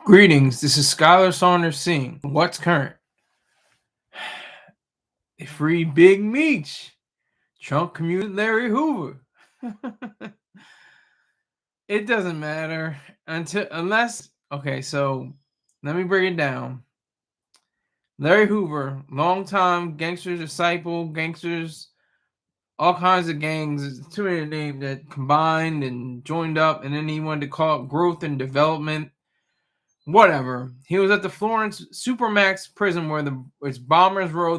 Greetings, this is Skylar Saunders Singh. What's current? Free Big Meech. Trump commuted Larry Hoover. It doesn't matter unless okay, so let me break it down. Larry Hoover, longtime gangster disciple, gangsters, all kinds of gangs, too many names that combined and joined up, and then he wanted to call it growth and development. Whatever. He was at the Florence Supermax prison where it's Bombers Row.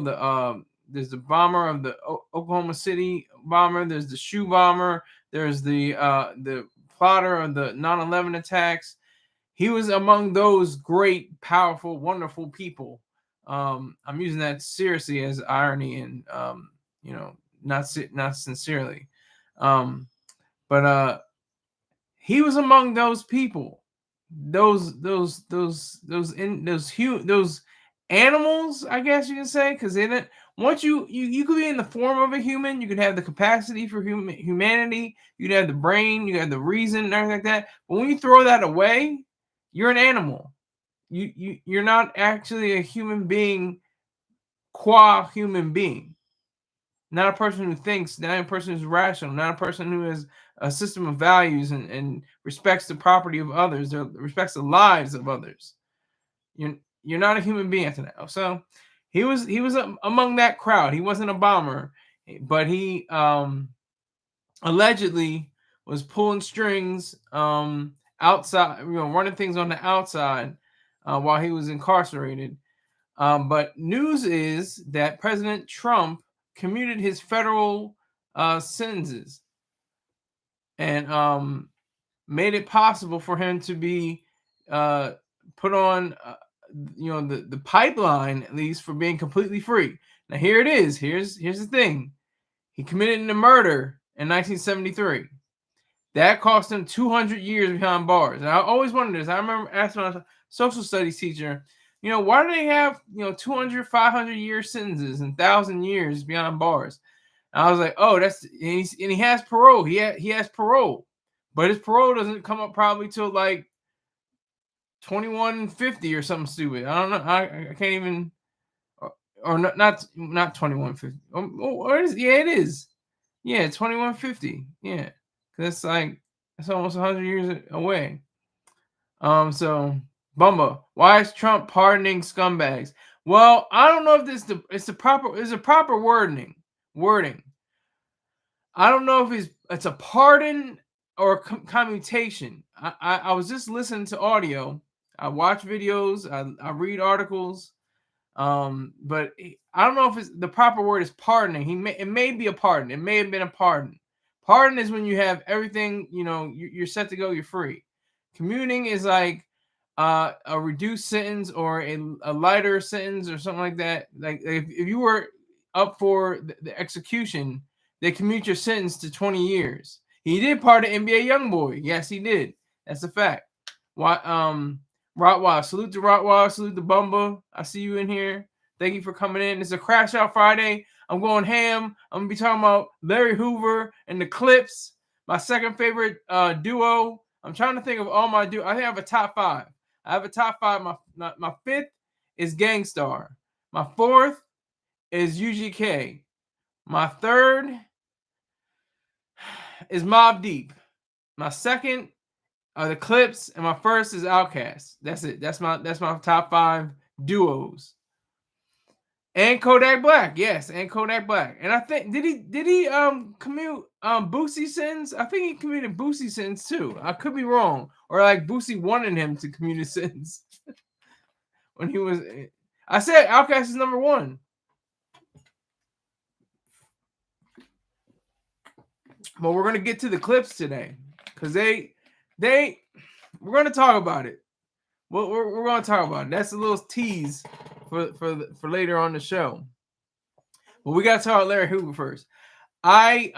There's the bomber of the Oklahoma City bomber. There's the shoe bomber. There's the plotter of the 9/11 attacks. He was among those great, powerful, wonderful people. I'm using that seriously as irony and not sincerely. Um, but he was among those people, those animals, I guess you can say, because in it, once you could be in the form of a human, you could have the capacity for humanity, you'd have the brain, you have the reason and everything like that. But when you throw that away, you're an animal. You're not actually a human being, qua human being. Not a person who thinks, not a person who's rational, not a person who has a system of values and respects the property of others, or respects the lives of others. You're not a human being after that. So he was among that crowd. He wasn't a bomber, but he allegedly was pulling strings outside, running things on the outside while he was incarcerated. But news is that President Trump commuted his federal sentences and made it possible for him to be put on, the pipeline, at least, for being completely free. Now here it is. Here's the thing. He committed a murder in 1973. That cost him 200 years behind bars. And I always wondered this. I remember asking my social studies teacher, why do they have, 200, 500 year sentences and 1,000 years behind bars? And I was like, oh, and he has parole. He has parole, but his parole doesn't come up probably till like 2150 or something stupid. I don't know. I can't even, or not 2150. Or is, yeah, it is. Yeah, 2150. Yeah, because it's almost 100 years away. So Bumba, why is Trump pardoning scumbags? Well, I don't know if it's a proper wording. I don't know if it's a pardon or a commutation. I was just listening to audio. I watch videos. I read articles. But I don't know if it's the proper word is pardoning. It may be a pardon. It may have been a pardon. Pardon is when you have everything. You're set to go. You're free. Commuting is like a reduced sentence or a lighter sentence or something like that. Like if you were up for the execution, they commute your sentence to 20 years. He did pardon NBA YoungBoy. Yes, he did. That's a fact. Why? Rottweiler. Salute to Rottweiler. Salute to Bumba. I see you in here. Thank you for coming in. It's a Crash Out Friday. I'm going ham. I'm gonna be talking about Larry Hoover and the Clipse, my second favorite duo. I'm trying to think of all my duo. I think I have a top five. I have a top five. My fifth is Gangstar. My fourth is UGK. My third is Mob Deep. My second are the Clipse, and my first is Outkast. That's it. That's my top five duos. And Kodak Black, yes, and Kodak Black. And I think did he commute Boosie sentence? I think he commuted Boosie sentence too. I could be wrong, or like Boosie wanted him to commute a sentence when he was. I said Outkast is number one, but we're gonna get to the Clipse today because we're gonna talk about it. We're gonna talk about it. That's a little tease for later on the show. But we gotta talk about Larry Hoover first. I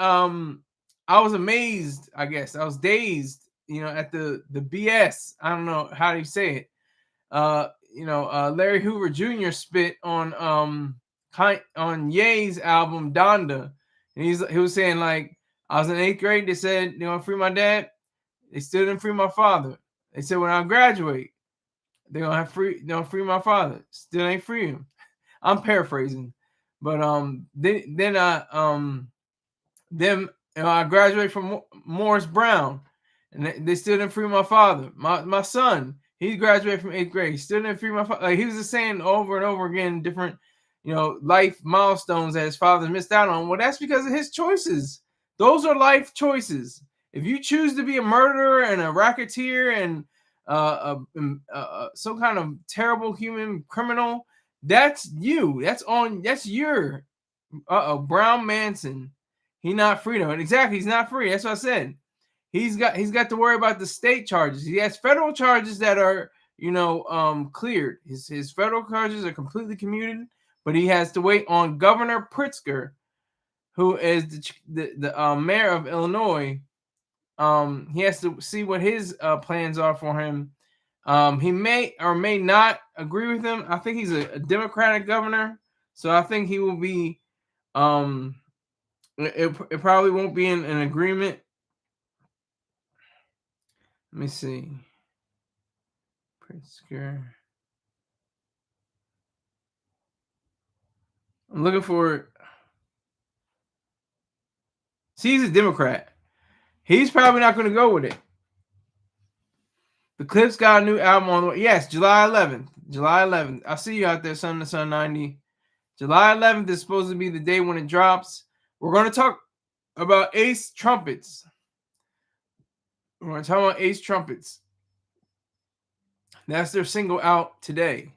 was amazed. I guess I was dazed. At the BS. I don't know how do you say it. Larry Hoover Jr. spit on Ye's album Donda, and he was saying like I was in 8th grade. They said free my dad. They still didn't free my father. They said when I graduate, They're gonna have free my father. Still ain't free him. I'm paraphrasing, but then I graduated from Morris Brown, and they still didn't free my father. My son, he graduated from 8th grade. He still didn't free my father. Like, he was just saying over and over again different, life milestones that his father missed out on. Well, that's because of his choices. Those are life choices. If you choose to be a murderer and a racketeer and some kind of terrible human criminal, that's you. That's your Brown Manson. He not free though. And exactly, he's not free. That's what I said. He's got to worry about the state charges. He has federal charges that are cleared. His federal charges are completely commuted, but he has to wait on Governor Pritzker, who is the mayor of Illinois. He has to see what his plans are for him. He may or may not agree with him. I think he's a Democratic governor, so I think he will be. It probably won't be in an agreement. Let me see. Pritzker. I'm looking for it. See, he's a Democrat. He's probably not going to go with it. The Clipse got a new album on the way. Yes, July 11th. July 11th. I'll see you out there, Sun to Sun 90. July 11th is supposed to be the day when it drops. We're going to talk about Ace Trumpets. We're going to talk about Ace Trumpets. That's their single out today.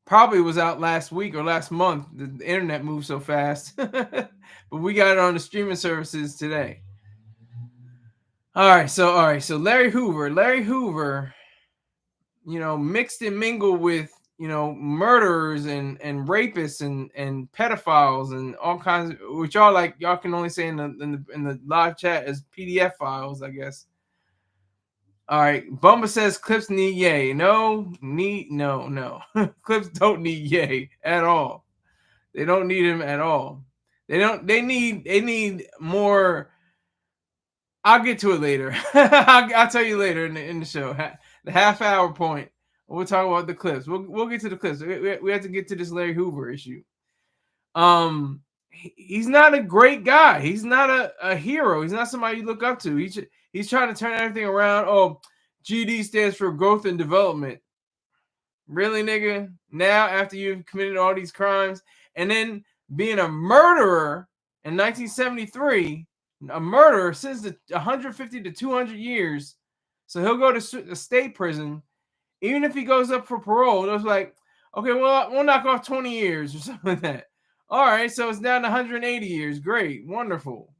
Probably was out last week or last month. The internet moves so fast. But we got it on the streaming services today. All right, so Larry Hoover, mixed and mingled with, murderers and rapists and pedophiles and all kinds of, which y'all can only say in the live chat as PDF files, I guess. All right, Bumba says Clipse need Ye. No. Clipse don't need Ye at all. They don't need him at all. They need more. I'll get to it later. I'll tell you later in the show. The half hour point. We'll talk about the Clipse. We'll get to the Clipse. We have to get to this Larry Hoover issue. He's not a great guy. He's not a hero. He's not somebody you look up to. He's trying to turn everything around. Oh, GD stands for growth and development. Really, nigga? Now, after you've committed all these crimes, and then being a murderer in 1973, a murderer since the 150 to 200 years, so he'll go to a state prison. Even if he goes up for parole, it was like, okay, well, we'll knock off 20 years or something like that. All right, so it's down to 180 years. Great, wonderful.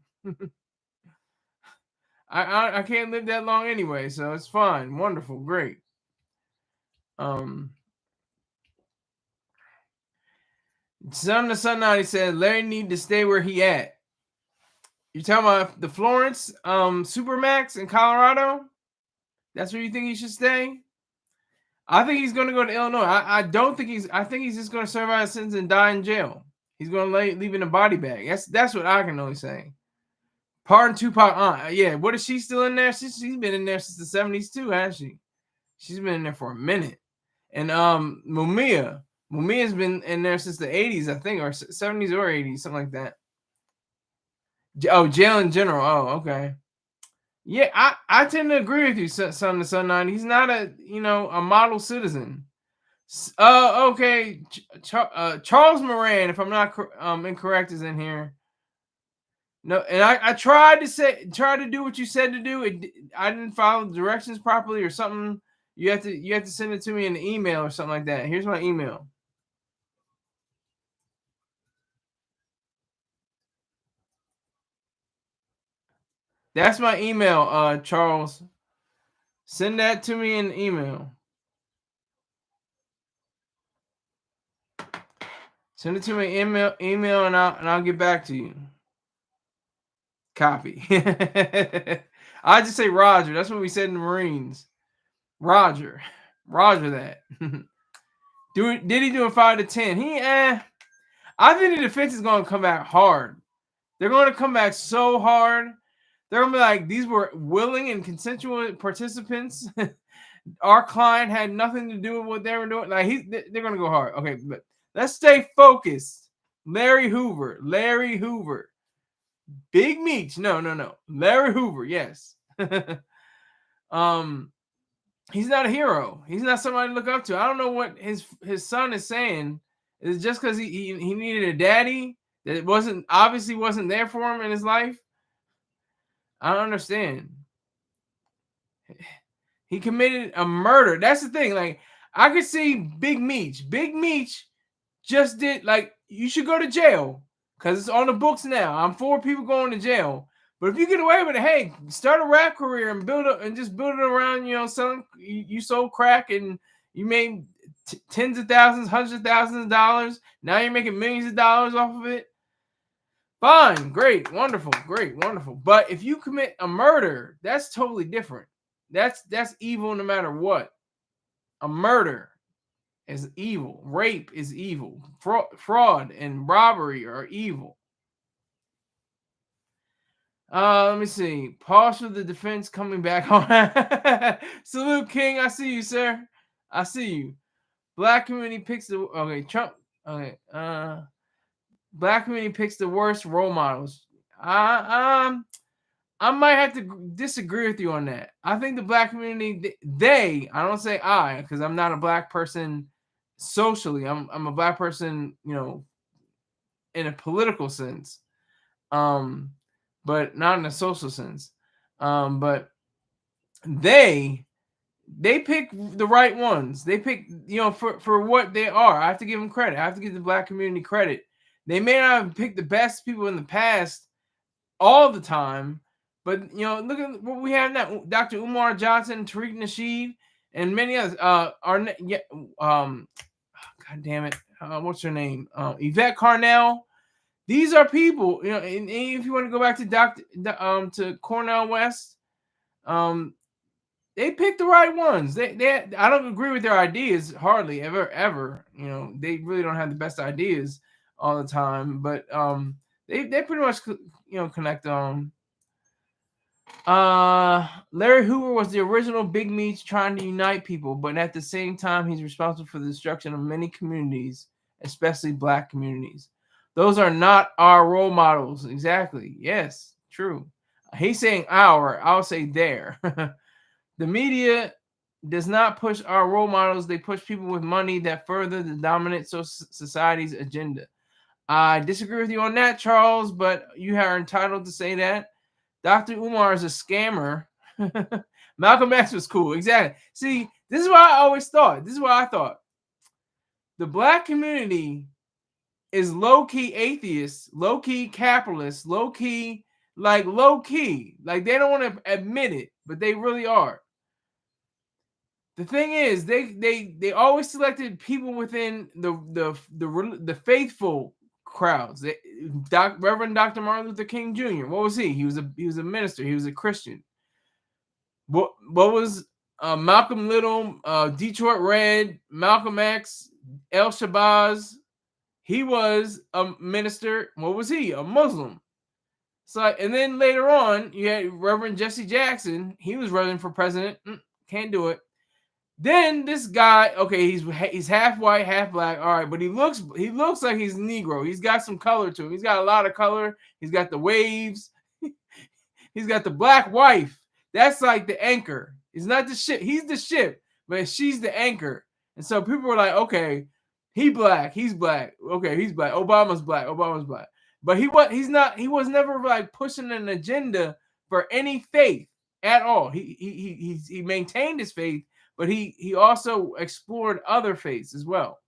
I can't live that long anyway, so it's fine. Wonderful, great. Sun to Sun 90 said Larry need to stay where he at. You talking about the Florence Supermax in Colorado? That's where you think he should stay? I think he's going to go to Illinois. I think he's just going to serve out his sentence and die in jail. He's going to leave in a body bag. That's what I can only say. Pardon Tupac. Yeah, what is she still in there? She's been in there since the 70s too, hasn't she? She's been in there for a minute. And Mumia's been in there since the 80s, I think, or 70s or 80s, something like that. Oh, jail in general. Oh, okay. Yeah, I tend to agree with you, Sun to Sun 9. He's not a model citizen. Okay. Charles Moran, if I'm not incorrect, is in here. No, and I tried to do what you said to do. I didn't follow the directions properly or something. You have to send it to me in an email or something like that. Here's my email. That's my email, Charles. Send that to me in email. Send it to me email, and I'll get back to you. Copy. I just say Roger. That's what we said in the Marines. Roger that. Did he do a 5 to 10? I think the defense is going to come back hard. They're going to come back so hard. They're going to be like, these were willing and consensual participants. Our client had nothing to do with what they were doing. Like they're gonna go hard. Okay, but let's stay focused. Larry Hoover. Big Meech. No. Larry Hoover, yes. He's not a hero. He's not somebody to look up to. I don't know what his son is saying. Is it just because he needed a daddy that obviously wasn't there for him in his life? I don't understand. He committed a murder. That's the thing. Like, I could see Big Meech. Big Meech just did, like, you should go to jail because it's on the books now. I'm for people going to jail. But if you get away with it, hey, start a rap career and build it around, selling. You sold crack and you made tens of thousands, hundreds of thousands of dollars. Now you're making millions of dollars off of it. Fine, great, wonderful, great, wonderful. But if you commit a murder, that's totally different. That's evil no matter what. A murder is evil. Rape is evil. Fraud and robbery are evil. Let me see. Pause for the defense coming back on. Salute, King. I see you, sir. I see you. Black community picks the Trump. Okay. Black community picks the worst role models. I might have to disagree with you on that. I think the black community, I don't say I, because I'm not a black person socially. I'm a black person, in a political sense. But not in a social sense. But they pick the right ones. They pick, for what they are. I have to give them credit. I have to give the black community credit. They may not have picked the best people in the past all the time, but look at what we have now. Dr. Umar Johnson, Tariq Nasheed, and many others. God damn it. What's her name? Yvette Carnell. These are people, and if you want to go back to to Cornel West, they picked the right ones. I don't agree with their ideas hardly ever. They really don't have the best ideas all the time, but they pretty much connect on. Larry Hoover was the original Big Meech trying to unite people, but at the same time, he's responsible for the destruction of many communities, especially black communities. Those are not our role models. Exactly. Yes, true. He's saying our, I'll say their. The media does not push our role models. They push people with money that further the dominant society's agenda. I disagree with you on that, Charles, but you are entitled to say that. Dr. Umar is a scammer. Malcolm X was cool. Exactly. See, this is what I always thought. This is what I thought. The black community is low-key atheists, low-key capitalists, low-key. Like they don't want to admit it, but they really are. The thing is, they always selected people within the faithful crowds. Reverend Dr. Martin Luther King Jr. What was he? He was a minister. He was a Christian. What was Malcolm Little, Detroit Red, Malcolm X, El Shabazz? He was a minister. What was he? A Muslim. So, and then later on, you had Reverend Jesse Jackson. He was running for president. Can't do it. Then this guy, okay, he's half white, half black. All right, but he looks like he's Negro. He's got some color to him. He's got a lot of color. He's got the waves. He's got the black wife. That's like the anchor. It's not the ship. He's the ship, but she's the anchor. And so people were like, okay, he's black. Okay, he's black. Obama's black. But he was never like pushing an agenda for any faith at all. He maintained his faith, but he also explored other faiths as well.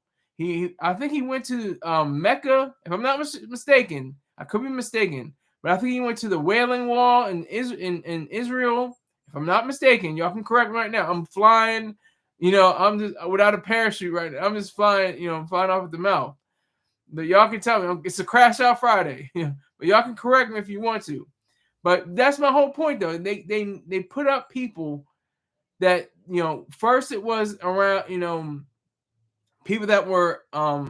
I think he went to Mecca, if I'm not mistaken. I could be mistaken, but I think he went to the Wailing Wall in Israel. If I'm not mistaken, y'all can correct me right now. I'm flying, I'm just without a parachute right now. I'm just flying, flying off at the mouth. But y'all can tell me it's a crash out Friday. But y'all can correct me if you want to. But that's my whole point, though. They put up people that first it was around people that were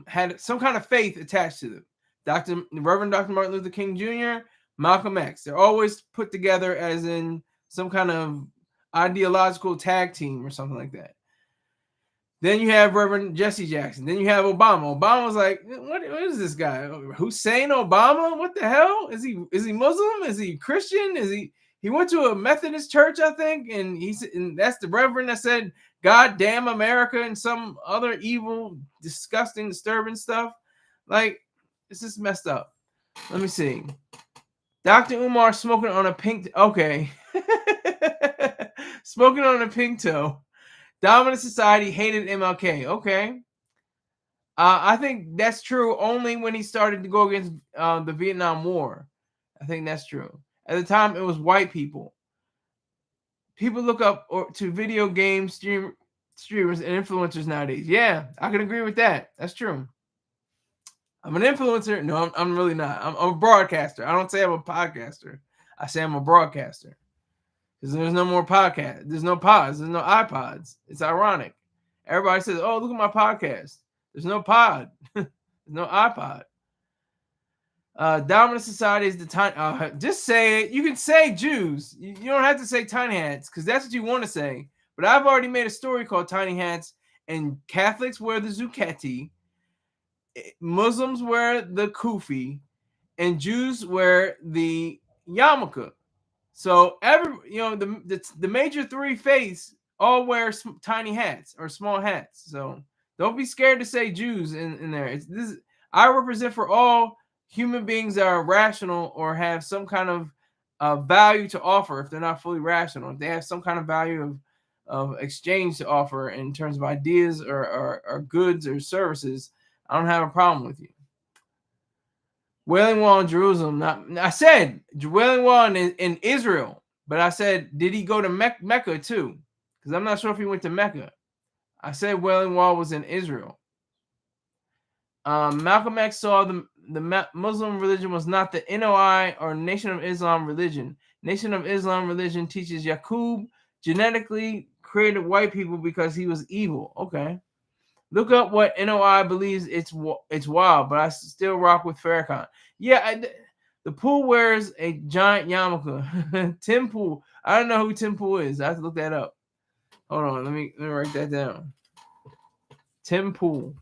had some kind of faith attached to them. Reverend Dr. Martin Luther King Jr., Malcolm X. They're always put together as in some kind of ideological tag team or something like that. Then you have Reverend Jesse Jackson. Then you have Obama. Obama's like, what is this guy? Hussein Obama? What the hell? Is he Muslim? Is he Christian? Is he went to a Methodist church, I think, and that's the Reverend that said, God damn America and some other evil, disgusting, disturbing stuff. Like, it's just messed up. Let me see. Dr. Umar smoking on a pink okay. Smoking on a pink toe. Dominant society hated MLK. Okay. I think that's true only when he started to go against the Vietnam War. I think that's true. At the time, it was white people. People look up to video game streamers and influencers nowadays. Yeah, I can agree with that. That's true. I'm an influencer. No, I'm really not. I'm a broadcaster. I don't say I'm a podcaster. I say I'm a broadcaster. Because there's no more podcast. There's no pods. There's no iPods. It's ironic. Everybody says, oh, look at my podcast. There's no pod. There's no iPod. Dominant society is the tiny. Just say it. You can say Jews. You don't have to say tiny hats because that's what you want to say. But I've already made a story called Tiny Hats, and Catholics wear the zucchetti, Muslims wear the kufi, and Jews wear the yarmulke. So the major three faiths all wear tiny hats or small hats. So don't be scared to say Jews in there. I represent for all human beings that are rational or have some kind of value to offer. If they're not fully rational, if they have some kind of value of exchange to offer in terms of ideas or goods or services, I don't have a problem with you. Wailing Wall in Jerusalem. I said Wailing Wall in Israel, but I said, did he go to Mecca too? Because I'm not sure if he went to Mecca. I said Wailing Wall was in Israel. Malcolm X saw the Muslim religion was not the NOI or Nation of Islam religion. Nation of Islam religion teaches Yaqub genetically created white people because he was evil. Okay. Look up what NOI believes it's wild, but I still rock with Farrakhan. Yeah, the Pool wears a giant yarmulke. Tim Pool. I don't know who Tim Pool is. I have to look that up. Hold on, let me write that down. Tim Pool.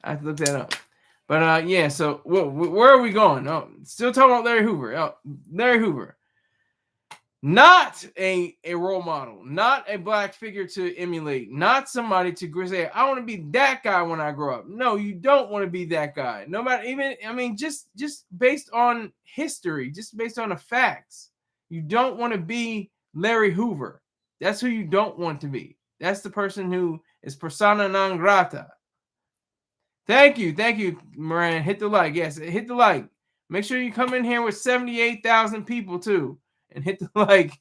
I have to look that up. But yeah, so where are we going? Oh, still talking about Larry Hoover. Oh, Larry Hoover. Not a role model, not a black figure to emulate, not somebody to say, I want to be that guy when I grow up. No, you don't want to be that guy. No matter just based on history, just based on the facts. You don't want to be Larry Hoover. That's who you don't want to be. That's the person who is persona non grata. Thank you, Moran. Hit the like. Yes, hit the like. Make sure you come in here with 78,000 people too. And hit the like.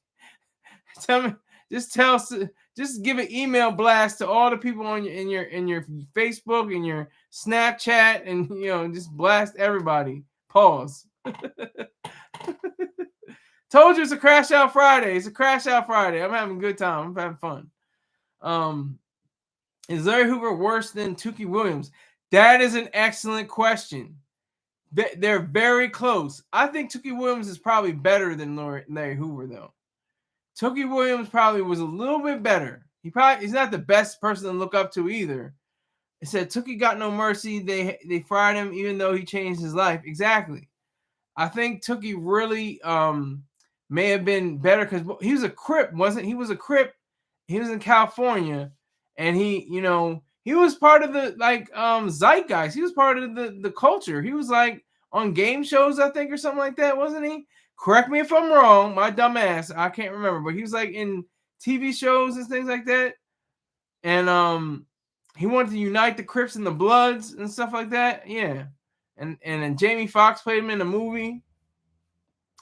Just give an email blast to all the people on in your Facebook and your Snapchat, and just blast everybody. Pause. Told you it's a crash out Friday. It's a crash out Friday. I'm having a good time. I'm having fun. Is Larry Hoover worse than Tookie Williams? That is an excellent question. They're very close. I think Tookie Williams is probably better than Larry Hoover, though. Tookie Williams probably was a little bit better. He's not the best person to look up to either. It said Tookie got no mercy. They fried him even though he changed his life. Exactly. I think Tookie really may have been better because he was a Crip, wasn't he? He was a Crip. He was in California, and he was part of the zeitgeist. He was part of the culture. He was like on game shows, I think, or something like that, wasn't he? Correct me if I'm wrong, my dumb ass. I can't remember, but he was like in TV shows and things like that. And he wanted to unite the Crips and the Bloods and stuff like that. Yeah. And then Jamie Foxx played him in a movie.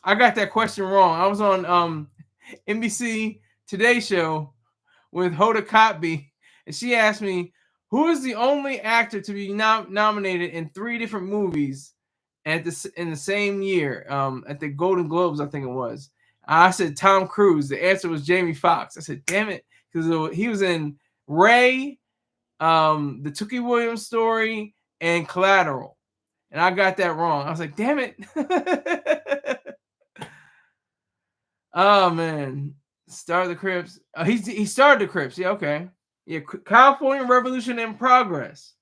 I got that question wrong. I was on NBC Today Show with Hoda Kotb, and she asked me, who is the only actor to be nominated in 3 different movies in the same year, at the Golden Globes, I think it was. I said Tom Cruise. The answer was Jamie Foxx. I said, damn it, because he was in Ray, the Tookie Williams story, and Collateral. and I got that wrong. I was like, damn it. Oh man, start the Crips. He started the Crips. Yeah, okay. Yeah, California Revolution in progress.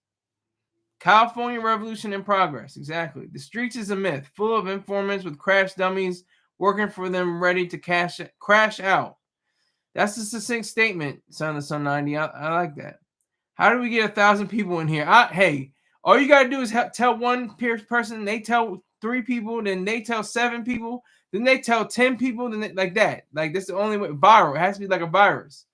California Revolution in progress. Exactly. The streets is a myth, full of informants with crash dummies working for them, ready to crash out. That's a succinct statement, Son of Sun 90. I like that. How do we get 1,000 people in here? Hey, all you gotta do is tell one person, they tell 3 people, then they tell 7 people, then they tell 10 people, then like that. Like that's the only way. Viral. It has to be like a virus.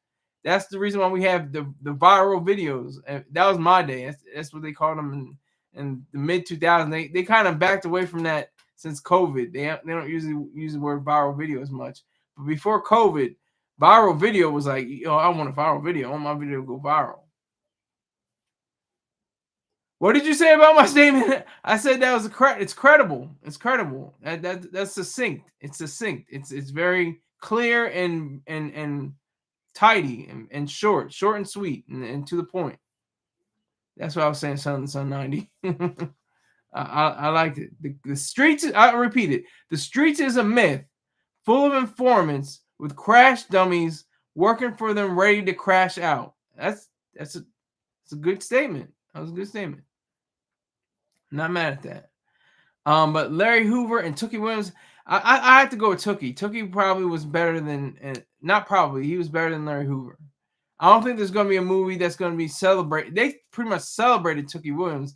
That's the reason why we have the viral videos. And that was my day. That's what they called them in the mid 2000s. They kind of backed away from that since COVID. They don't usually use the word viral video as much. But before COVID, viral video was like, I want a viral video. I want my video to go viral. What did you say about my statement? I said that was it's credible. It's credible. That's succinct. It's succinct. It's very clear and tidy and short and sweet and to the point. That's what I was saying, Sun 90. I liked it. The streets, I repeat it. The streets is a myth, full of informants with crash dummies working for them, ready to crash out. That's a good statement. That was a good statement. Not mad at that. But Larry Hoover and Tookie Williams, I have to go with Tookie. Tookie probably was better than, not probably, he was better than Larry Hoover. I don't think there's going to be a movie that's going to be celebrated. They pretty much celebrated Tookie Williams.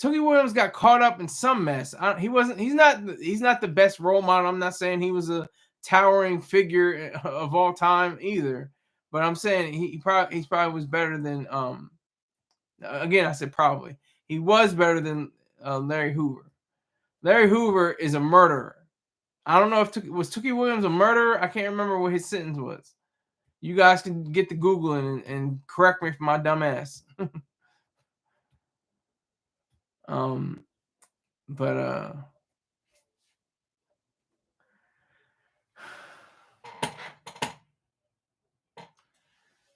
Tookie Williams got caught up in some mess. He's not the best role model. I'm not saying he was a towering figure of all time either. But I'm saying he probably was better than, again, I said probably. He was better than Larry Hoover. Larry Hoover is a murderer. I don't know if was Tookie Williams a murderer. I can't remember what his sentence was. You guys can get to Googling and correct me for my dumb ass. But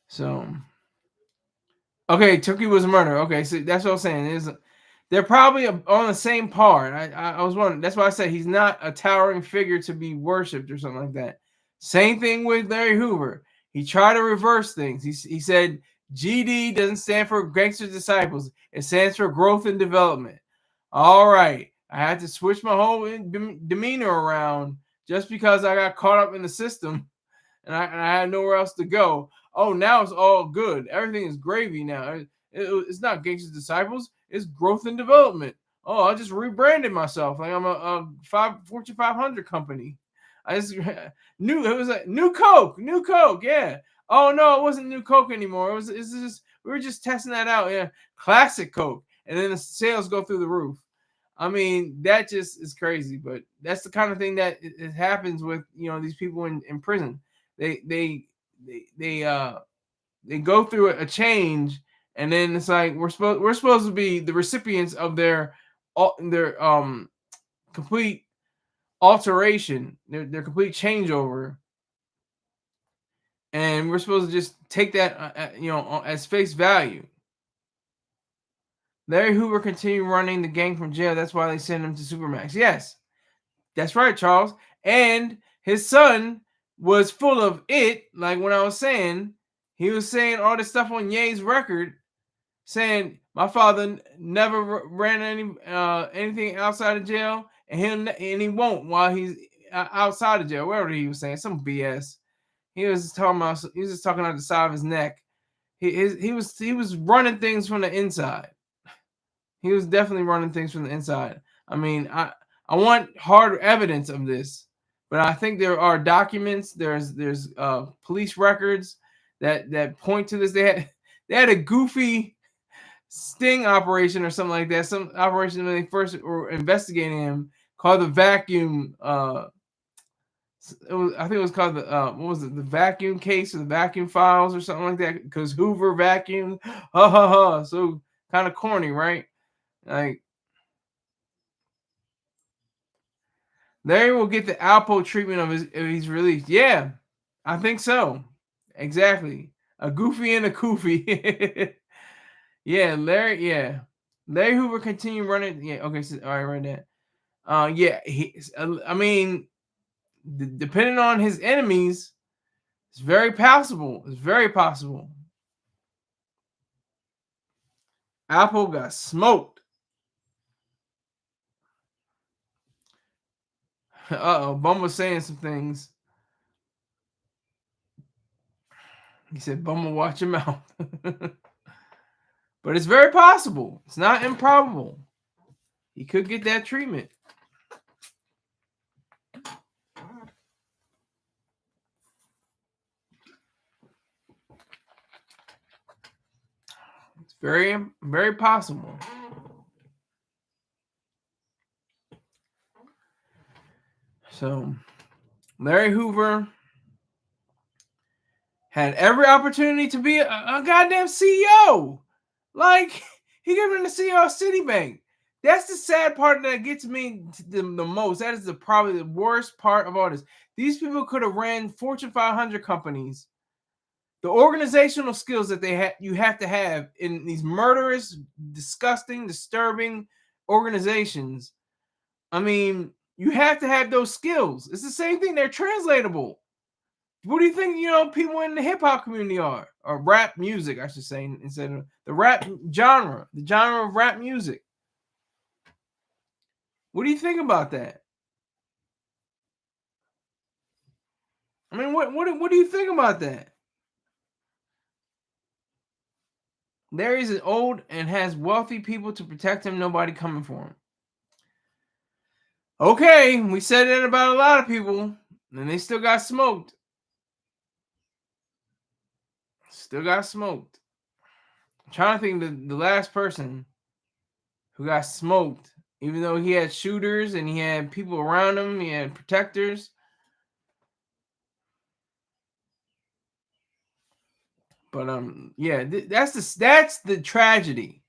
so okay, Tookie was a murderer. Okay, so that's what I'm saying. They're probably on the same par. I was wondering. That's why I said he's not a towering figure to be worshipped or something like that. Same thing with Larry Hoover. He tried to reverse things. He said GD doesn't stand for Gangster Disciples. It stands for growth and development. All right. I had to switch my whole demeanor around just because I got caught up in the system and I had nowhere else to go. Oh, now it's all good. Everything is gravy now. It's not Gangster Disciples. It's growth and development. Oh, I just rebranded myself like I'm a Fortune 500 company. I just it was like new Coke, yeah. Oh no, it wasn't new Coke anymore. It's just we were just testing that out. Yeah, classic Coke, and then the sales go through the roof. I mean, that just is crazy, but that's the kind of thing that it happens with these people in prison. They go through a change, and then it's like we're supposed to be the recipients of their complete alteration, their complete changeover, and we're supposed to just take that as face value. Larry Hoover continued running the gang from jail. That's why they sent him to Supermax. Yes, that's right, Charles. And his son was full of it. Like when I was saying, he was saying all this stuff on Ye's record, saying my father never ran anything outside of jail, and he won't while he's outside of jail. Whatever he was saying, some BS. He was just talking out the side of his neck. He was running things from the inside. He was definitely running things from the inside. I mean, I want hard evidence of this, but I think there are documents. There's police records that point to this. They had a goofy sting operation or something like that. Some operation when they first were investigating him called the vacuum. I think it was called the what was it? The vacuum case or the vacuum files or something like that. Because Hoover vacuumed. Ha ha ha. So kind of corny, right? Like Larry will get the Alpo treatment of if he's released. Yeah, I think so. Exactly. A goofy and a koofy. Yeah, Larry. Yeah. Larry Hoover continued running. Yeah, okay, so, all right, right there. Yeah, I mean, depending on his enemies, it's very possible. It's very possible. Apple got smoked. Bum was saying some things. He said, "Bum will watch your mouth." But it's very possible. It's not improbable. He could get that treatment. It's very, very possible. So, Larry Hoover had every opportunity to be a goddamn CEO. Like, he could have been the CEO of Citibank. That's the sad part that gets me the most. That is probably the worst part of all this. These people could have ran Fortune 500 companies. The organizational skills that you have to have in these murderous, disgusting, disturbing organizations. I mean, you have to have those skills. It's the same thing. They're translatable. What do you think, people in the hip hop community are? Or rap music, I should say, instead of the rap genre, the genre of rap music. What do you think about that? I mean, what do you think about that? Larry's is old and has wealthy people to protect him, nobody coming for him. Okay, we said that about a lot of people, and they still got smoked. Still got smoked. I'm trying to think the last person who got smoked, even though he had shooters and he had people around him, he had protectors. But yeah, that's the tragedy.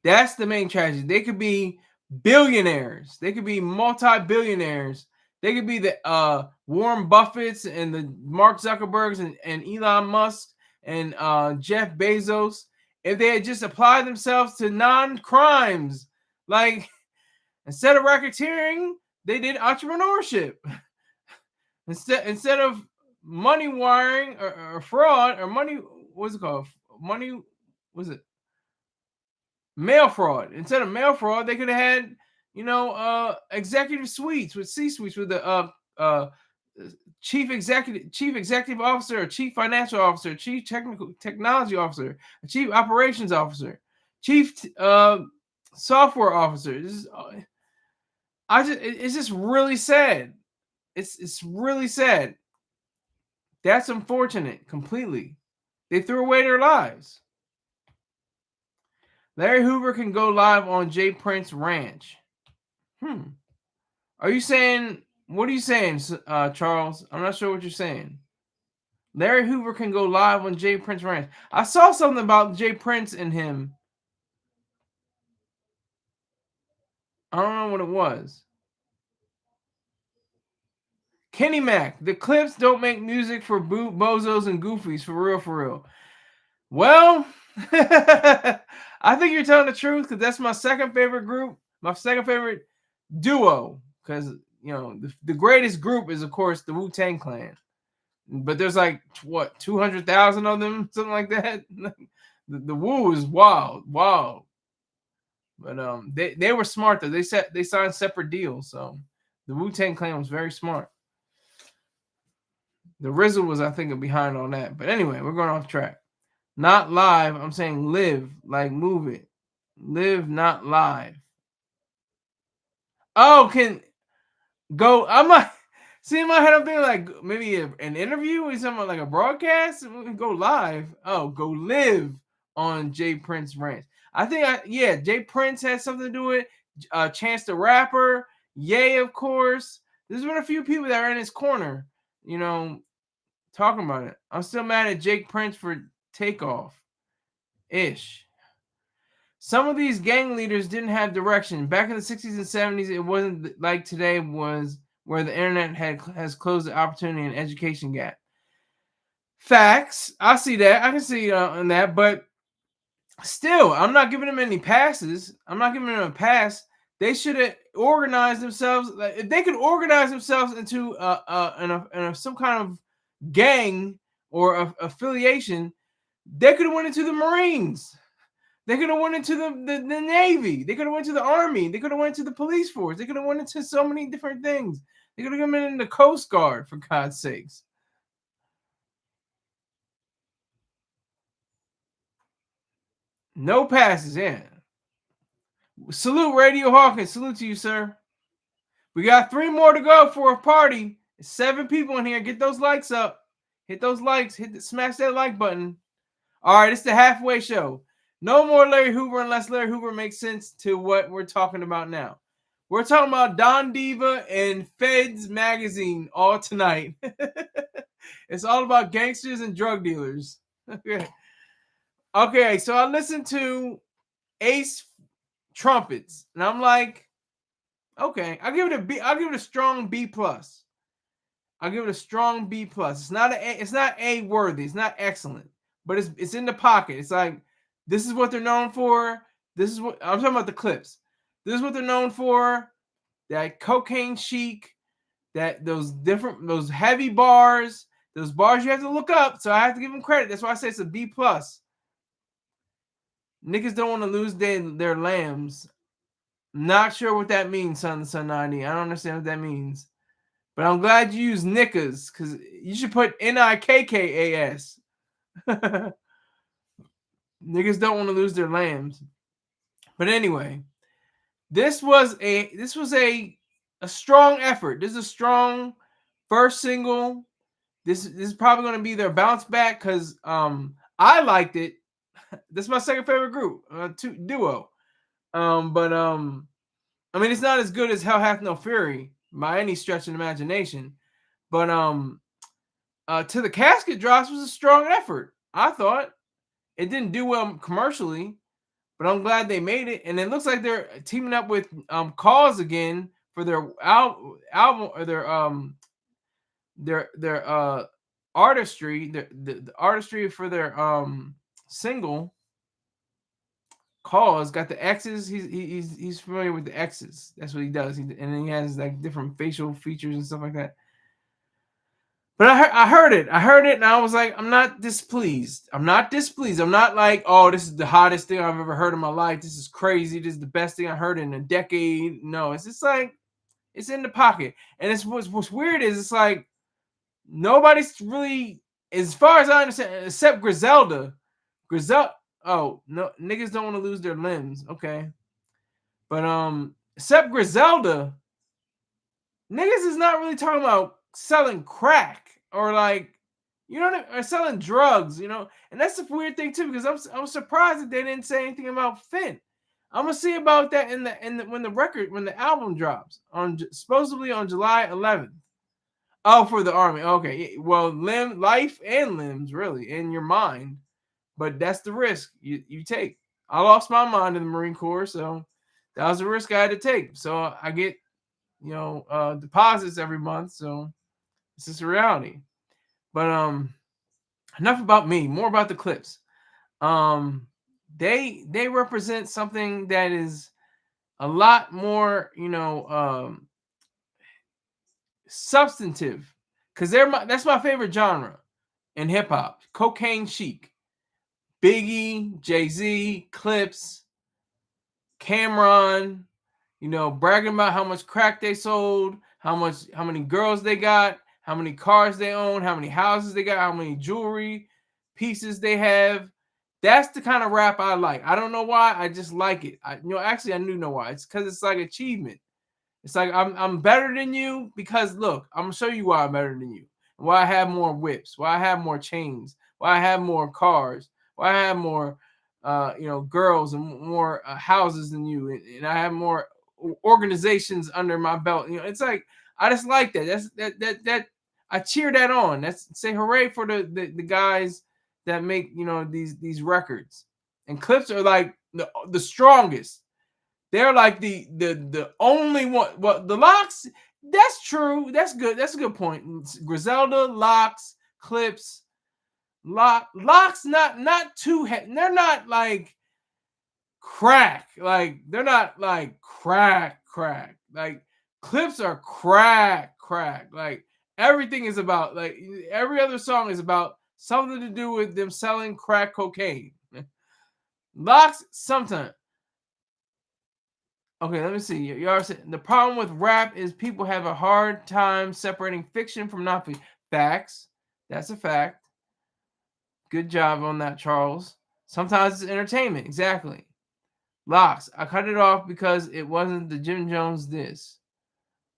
That's the main tragedy. They could be billionaires. They could be multi-billionaires. They could be the Warren Buffetts and the Mark Zuckerbergs and Elon Musk and Jeff Bezos if they had just applied themselves to non-crimes. Like, instead of racketeering, they did entrepreneurship. Instead of money wiring or fraud or money, what's it called? Money, was it? Mail fraud. Instead of mail fraud, they could have had, executive suites with C-suites with the chief executive officer, a chief financial officer, chief technology officer, a chief operations officer, chief software officer. It's just really sad. It's really sad. That's unfortunate completely. They threw away their lives. Larry Hoover can go live on Jay Prince Ranch. Are you saying, what are you saying, Charles? I'm not sure what you're saying. Larry Hoover can go live on Jay Prince Ranch. I saw something about Jay Prince and him. I don't know what it was. Kenny Mac, the Clipse don't make music for bozos and goofies, for real, for real. Well, I think you're telling the truth, because that's my second favorite group, my second favorite duo, because the greatest group is, of course, the Wu-Tang Clan, but there's like what 200,000 of them, something like that. the Wu is wild, but they were smart though. They signed separate deals, so the Wu-Tang Clan was very smart. The RZA was, I think, behind on that, but anyway, we're going off track. Not live. I'm saying live, like move it. Live, not live. Oh, can go. I'm like, see in my head, I'm thinking like maybe an interview or something, like a broadcast. Go live. Oh, go live on Jay Prince Ranch. I think, Jay Prince has something to do with it. Chance the Rapper, Ye, of course. There's been a few people that are in his corner, talking about it. I'm still mad at Jake Prince for Takeoff. Ish. Some of these gang leaders didn't have direction. Back in the 60s and 70s, it wasn't like today was, where the internet has closed the opportunity and education gap. Facts. I see that. I can see on that. But Still, I'm not giving them any passes. I'm not giving them a pass. They should have organized themselves. Like, if they could organize themselves into some kind of gang or affiliation, they could have went into the Marines. They could have went into the Navy. They could have went to the Army. They could have went to the police force. They could have went into so many different things. They could have come in the Coast Guard, for God's sakes. No passes, yeah. Salute, Radio Hawkins. Salute to you, sir. We got 3 more to go for a party. 7 people in here. Get those likes up. Hit those likes. Smash that like button. All right, it's the halfway show. No more Larry Hoover unless Larry Hoover makes sense to what we're talking about now. We're talking about Don Diva and Feds magazine all tonight. It's all about gangsters and drug dealers. Okay, so I listened to Ace Trumpets, and I'm like, okay, I'll give it a B. I'll give it a strong B plus. I'll give it a strong B plus. It's not A worthy. It's not excellent, but it's in the pocket. It's like, this is what they're known for. This is what I'm talking about, the Clipse. This is what they're known for. That cocaine chic, those heavy bars, those bars you have to look up. So I have to give them credit. That's why I say it's a B plus. Niggas don't want to lose their lambs. Not sure what that means, son 90. I don't understand what that means. But I'm glad you use Nickas, because you should put Nikkas. Niggas don't want to lose their lambs. But anyway, this was a strong effort. This is a strong first single. This is probably going to be their bounce back, because I liked it. This is my second favorite group, duo. But I mean, it's not as good as Hell Hath No Fury by any stretch of imagination. But To the Casket Drops was a strong effort. I thought it didn't do well commercially, but I'm glad they made it. And it looks like they're teaming up with Cause again for their album or their artistry, the artistry for their single. Cause got the X's. He's familiar with the X's. That's what he does. And then he has like different facial features and stuff like that. But I heard it, and I was like, I'm not displeased. I'm not like, oh, this is the hottest thing I've ever heard in my life. This is crazy. This is the best thing I heard in a decade. No, it's just like, it's in the pocket. And it's what's weird is it's like nobody's really, as far as I understand, except Griselda. Oh, no, niggas don't want to lose their limbs. Okay. But except Griselda, niggas is not really talking about selling crack or like, you know, or selling drugs, you know. And that's the weird thing too, because I'm surprised that they didn't say anything about fent. I'm gonna see about that when the album drops supposedly on July 11th. Oh, for the army. Okay. Well, life and limbs, really, in your mind. But that's the risk you take. I lost my mind in the Marine Corps, so that was a risk I had to take. So I get, deposits every month. So it's just a reality. But enough about me. More about the Clipse. They represent something that is a lot more, substantive, because that's my favorite genre in hip hop. Cocaine chic. Biggie, Jay-Z, Clipse, Cameron, bragging about how much crack they sold, how many girls they got, how many cars they own, how many houses they got, how many jewelry pieces they have. That's the kind of rap I like. I don't know why. I just like it. Actually, I do know why. It's because it's like achievement. It's like I'm better than you because look, I'm gonna show you why I'm better than you. Why I have more whips. Why I have more chains. Why I have more cars. Why I have more, girls and more houses than you, and I have more organizations under my belt. It's like I just like that. That I cheer that on. That's say hooray for the guys that make these records. And Clipse are like the strongest. They're like the only one. Well, the Locks. That's true. That's good. That's a good point. Griselda, Locks, Clipse. Locks not too they're not like crack. Like they're not like crack. Like Clipse are crack. Like everything is about like every other song is about something to do with them selling crack cocaine. Locks sometimes. Okay, let me see. You are saying the problem with rap is people have a hard time separating fiction from non-fiction. Facts. That's a fact. Good job on that, Charles. Sometimes it's entertainment. Exactly. Locks. I cut it off because it wasn't the Jim Jones diss.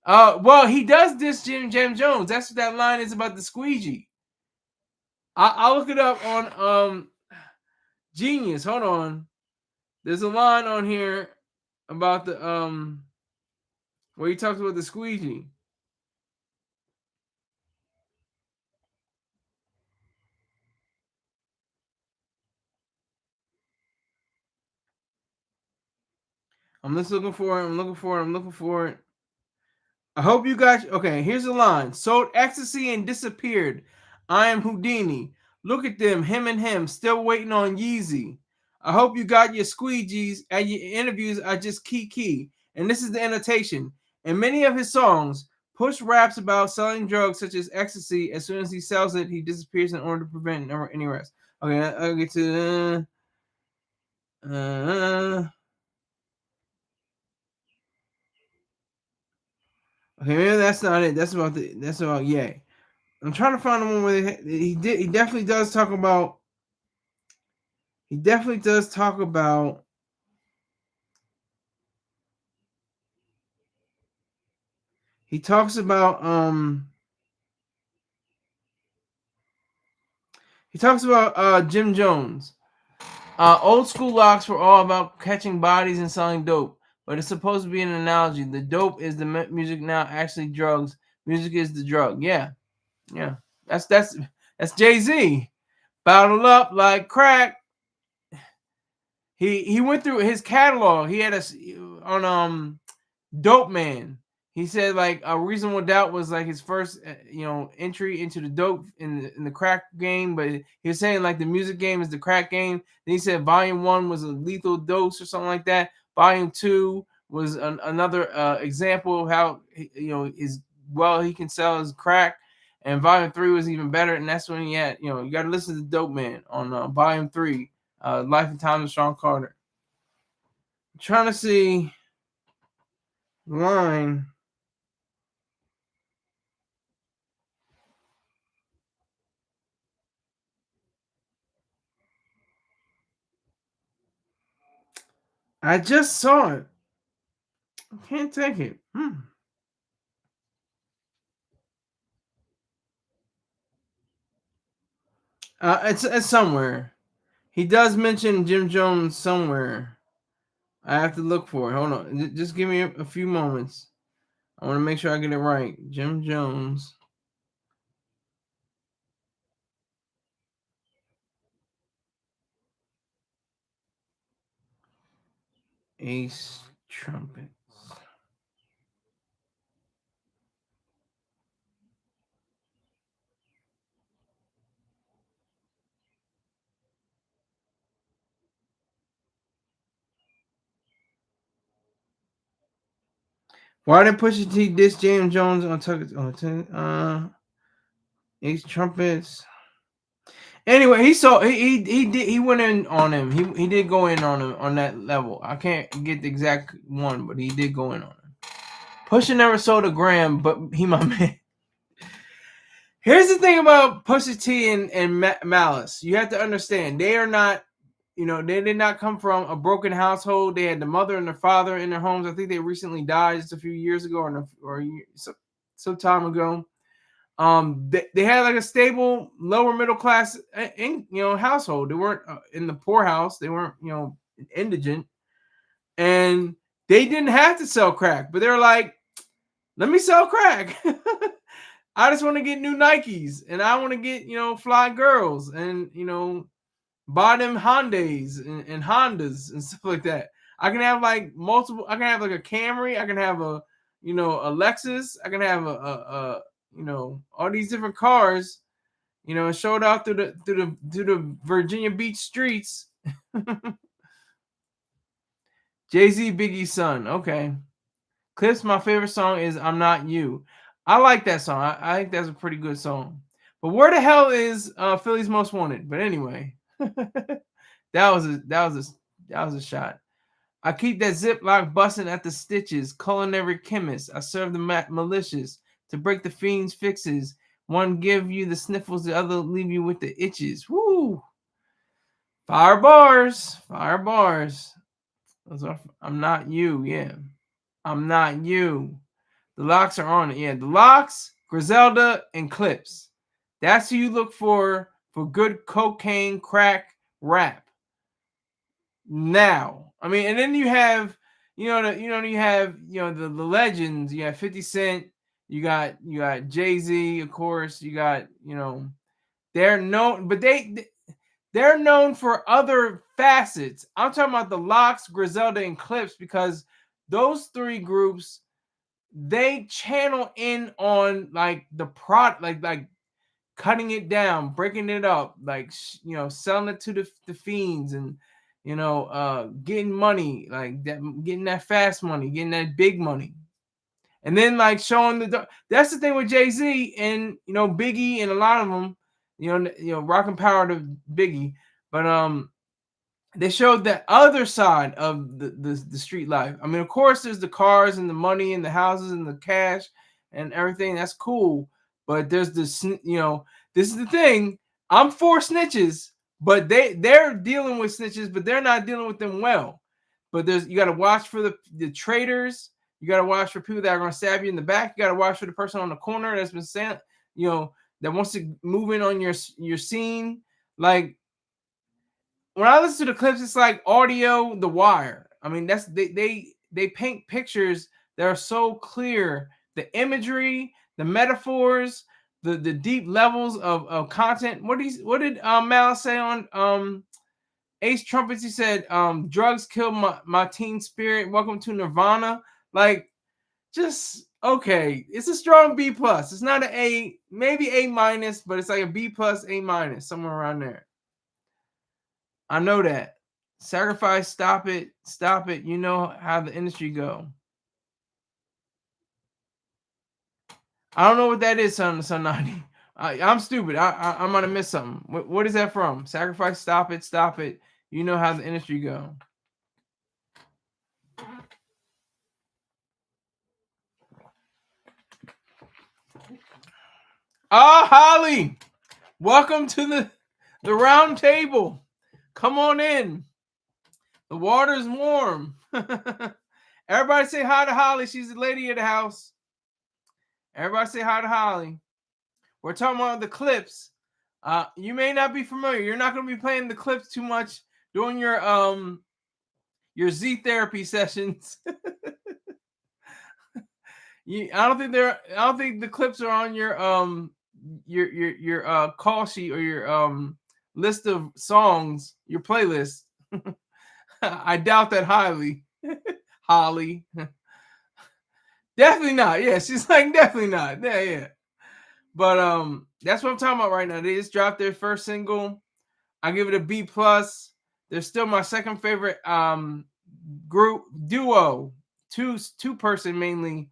Well, he does diss Jim Jones. That's what that line is about the squeegee. I'll look it up on Genius. Hold on. There's a line on here about the where he talks about the squeegee. I'm just looking for it. I'm looking for it. I hope you got. Okay, here's the line. Sold ecstasy and disappeared. I am Houdini. Look at them, him and him, still waiting on Yeezy. I hope you got your squeegees and your interviews are just key. And this is the annotation. In many of his songs, Push raps about selling drugs such as ecstasy. As soon as he sells it, he disappears in order to prevent any arrest. Okay, I'll get to okay, maybe that's not it. That's about Yay. I'm trying to find the one where he definitely does talk about. He definitely does talk about. He talks about He talks about Jim Jones. Old school locks were all about catching bodies and selling dope, but it's supposed to be an analogy. The dope is the music now. Actually, drugs. Music is the drug. Yeah. That's Jay-Z. Bottled up like crack. He went through his catalog. He had a on Dope Man. He said like a Reasonable Doubt was like his first entry into the dope in the crack game, but he was saying like the music game is the crack game. Then he said Volume 1 was a Lethal Dose or something like that. Volume 2 was another example of how he can sell his crack. And Volume 3 was even better, and that's when he had you got to listen to Dope Man on Volume 3, Life and Times of Sean Carter. I'm trying to see line. I just saw it. I can't take it. It's somewhere. He does mention Jim Jones somewhere. I have to look for it. Hold on. Just give me a few moments. I want to make sure I get it right. Jim Jones. Ace Trumpets. Why did Pusha T diss James Jones on Tucker? Ace Trumpets. Anyway, he went in on him. He did go in on him on that level. I can't get the exact one, but he did go in on him. Pusha never sold a gram, but he my man. Here's the thing about Pusha T and Malice. You have to understand they are not, they did not come from a broken household. They had the mother and the father in their homes. I think they recently died just a few years ago or some time ago. They had like a stable lower middle class household. They weren't in the poorhouse. They weren't indigent, and they didn't have to sell crack. But they're like, let me sell crack. I just want to get new Nikes, and I want to get fly girls, and buy them Hondas and Hondas and stuff like that. I can have like multiple. I can have like a Camry. I can have a a Lexus. I can have a all these different cars. Showed out through the Virginia Beach streets. Jay-Z, Biggie's son. Okay. Clipse, my favorite song is I'm Not You. I like that song. I think that's a pretty good song. But where the hell is Philly's Most Wanted? But anyway, that was a shot. I keep that Ziploc busting at the stitches. Culinary chemist. I serve the malicious to break the fiend's fixes. One give you the sniffles, the other leave you with the itches. Woo! Fire bars. Fire bars. I'm not you. Yeah. I'm not you. The locks are on it. Yeah. The locks, Griselda, and Clipse. That's who you look for good cocaine, crack, rap. Now. I mean, and then you have, you have the legends. You have 50 Cent. You got Jay-Z, of course. You got, they're known, but they're known for other facets. I'm talking about the Locks, Griselda, and Clipse, because those three groups, they channel in on like the product, like cutting it down, breaking it up, like selling it to the fiends, and getting money, like that, getting that fast money, getting that big money. And then like showing that's the thing with Jay-Z and Biggie and a lot of them, rocking power to Biggie, but they showed that other side of the street life. I mean, of course, there's the cars and the money and the houses and the cash and everything. That's cool, but there's this, this is the thing. I'm for snitches, but they're dealing with snitches, but they're not dealing with them well. But you got to watch for the traitors. You got to watch for people that are going to stab you in the back. You got to watch for the person on the corner that's been saying, that wants to move in on your scene. Like, when I listen to the Clipse, it's like audio The Wire. I mean, that's they paint pictures that are so clear. The imagery, the metaphors, the deep levels of content. What did Malice say on Ace Trumpets? He said, drugs kill my teen spirit. Welcome to Nirvana. Like, just okay. It's a strong B plus. It's not an A, maybe A minus, but it's like a B plus, A minus, somewhere around there. I know that. Sacrifice, stop it. You know how the industry go. I don't know what that is, son 90. I'm stupid. I'm gonna miss something. What is that from? Sacrifice, stop it. You know how the industry go. Holly, welcome to the round table. Come on in. The water's warm. Everybody say hi to Holly. She's the lady of the house. Everybody say hi to Holly. We're talking about the Clipse. You may not be familiar. You're not going to be playing the Clipse too much during your Z therapy sessions. I don't think the Clipse are on your call sheet or your list of songs, your playlist. I doubt that highly. Holly. Definitely not. Yeah, she's like, definitely not. Yeah. But that's what I'm talking about right now. They just dropped their first single. I give it a B plus. They're still my second favorite group duo, two person mainly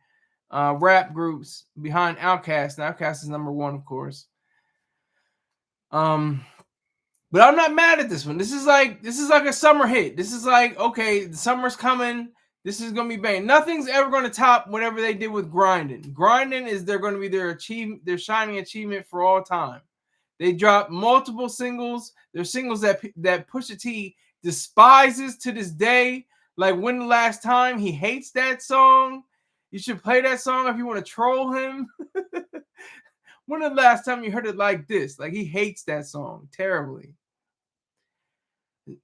rap groups behind Outkast. And Outkast is number one, of course. But I'm not mad at this one. This is like a summer hit. This is like, okay, the summer's coming. This is gonna be bang. Nothing's ever gonna top whatever they did with Grindin'. Grindin' is they're gonna be their shining achievement for all time. They dropped multiple singles. They're singles that Pusha T despises to this day. Like, when the last time he hates that song? You should play that song if you want to troll him. When the last time you heard it like this? Like, he hates that song terribly.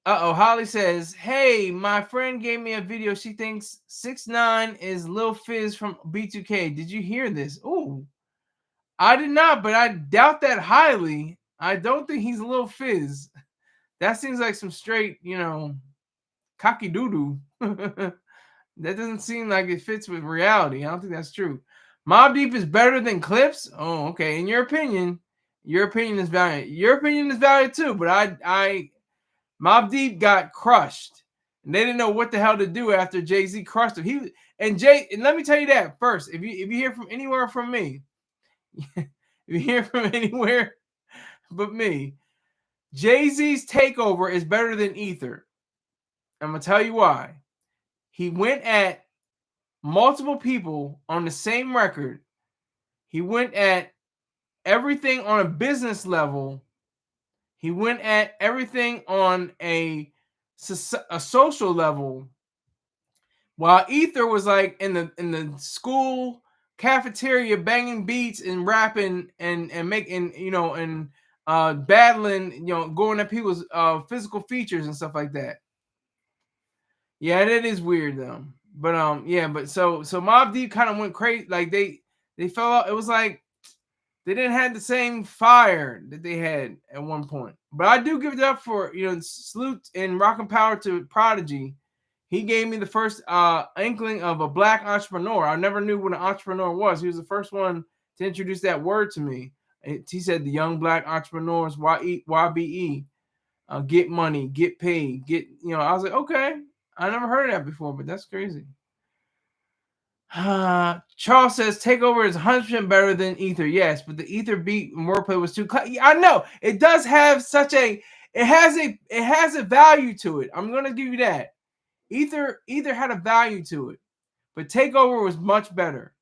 Holly says, hey, my friend gave me a video. She thinks 6ix9ine is Lil Fizz from B2K. Did you hear this? Ooh, I did not, but I doubt that highly. I don't think he's Lil Fizz. That seems like some straight, cocky doo-doo. That doesn't seem like it fits with reality. I don't think that's true. Mobb Deep is better than Clipse? Oh, okay. In your opinion is valid. Your opinion is valid too, but I Mobb Deep got crushed. And they didn't know what the hell to do after Jay-Z crushed him. And let me tell you that first. If you hear from anywhere from me, if you hear from anywhere but me, Jay-Z's takeover is better than Ether. I'm gonna tell you why. He went at multiple people on the same record. He went at everything on a business level. He went at everything on a social level. While Ether was like in the school cafeteria banging beats and rapping and making, and battling, going at people's physical features and stuff like that. Yeah, that is weird though. But yeah, but so Mobb Deep kind of went crazy. Like they fell out. It was like they didn't have the same fire that they had at one point. But I do give it up for, salute and rockin' power to Prodigy. He gave me the first inkling of a black entrepreneur. I never knew what an entrepreneur was. He was the first one to introduce that word to me. He said the young black entrepreneurs, YBE, get money, get paid, I was like, okay. I never heard of that before, but that's crazy. Charles says Takeover is 100% better than Ether. Yes, but the Ether beat and wordplay was too. I know it does have it has a value to it. I'm gonna give you that. Ether had a value to it, but Takeover was much better.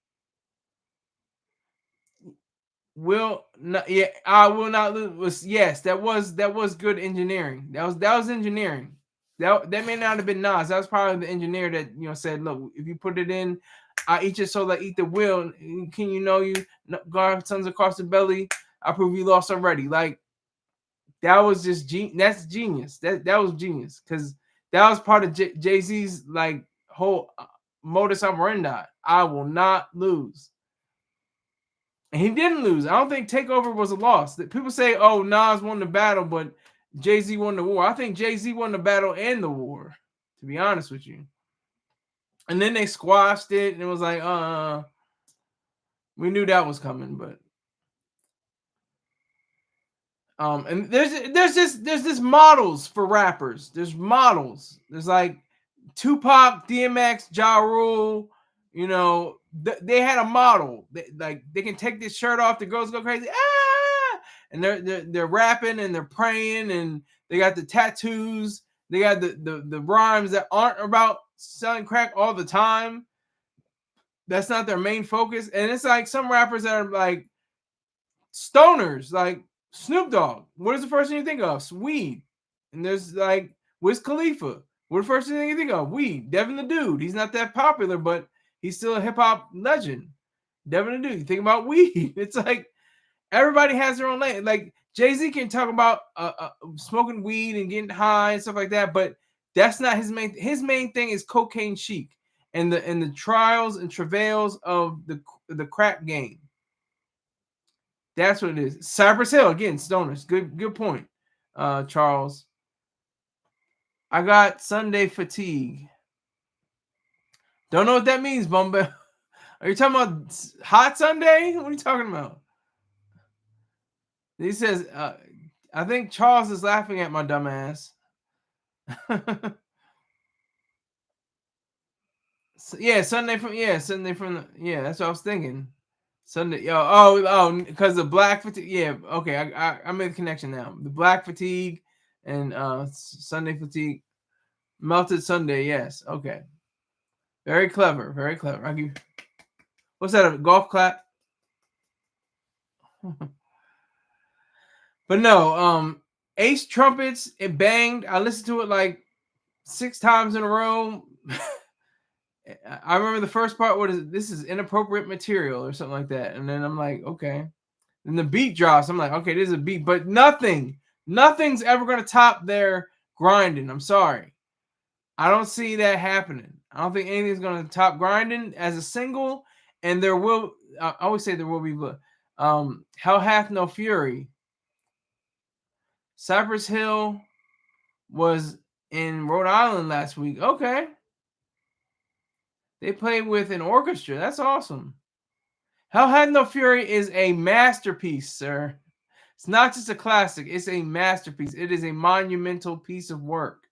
I will not lose. Yes, that was good engineering. That was engineering. That may not have been Nas. That was probably the engineer that said, look, if you put it in, I eat your soul, I eat the will. Can you God sons across the belly? I prove you lost already. Like that was just that's genius. That was genius because that was part of Jay-Z's like whole modus operandi. I will not lose. And he didn't lose. I don't think Takeover was a loss. That people say, oh, Nas won the battle, but Jay-Z won the war. I think Jay-Z won the battle and the war, to be honest with you. And then they squashed it, and it was like, we knew that was coming, but and there's this models for rappers. There's models. There's like Tupac, DMX, Ja Rule. They had a model. They can take this shirt off. The girls go crazy. And they're rapping and they're praying and they got the tattoos. They got the rhymes that aren't about selling crack all the time. That's not their main focus. And it's like some rappers that are like stoners, like Snoop Dogg. What is the first thing you think of? Weed. And there's like Wiz Khalifa. What the first thing you think of? Weed. Devin the Dude. He's not that popular, but he's still a hip hop legend. Devin the Dude. You think about weed. It's like everybody has their own lane. Like Jay-Z can talk about smoking weed and getting high and stuff like that, but that's not his main. His main thing is cocaine chic and the trials and travails of the crack game. That's what it is. Cypress Hill again, stoners. Good point, Charles. I got Sunday fatigue. Don't know what that means, Bumba. Are you talking about hot Sunday? What are you talking about? He says, I think Charles is laughing at my dumb ass. Sunday from that's what I was thinking. Sunday, because the black fatigue. Yeah, okay, I made the connection now. The black fatigue and Sunday fatigue, melted Sunday. Yes, okay, very clever, very clever. I give. What's that? A golf clap? But no, Ace Trumpets. It banged. I listened to it like 6 times in a row. I remember the first part. What is it? This is inappropriate material or something like that. And then I'm like, okay. Then the beat drops. I'm like, okay, this is a beat, but nothing's ever gonna top their grinding. I'm sorry, I don't see that happening. I don't think anything's gonna top grinding as a single. And there will. I always say there will be. Hell Hath No Fury. Cypress Hill was in Rhode Island last week. Okay. They played with an orchestra. That's awesome. Hell Had No Fury is a masterpiece, sir. It's not just a classic. It's a masterpiece. It is a monumental piece of work.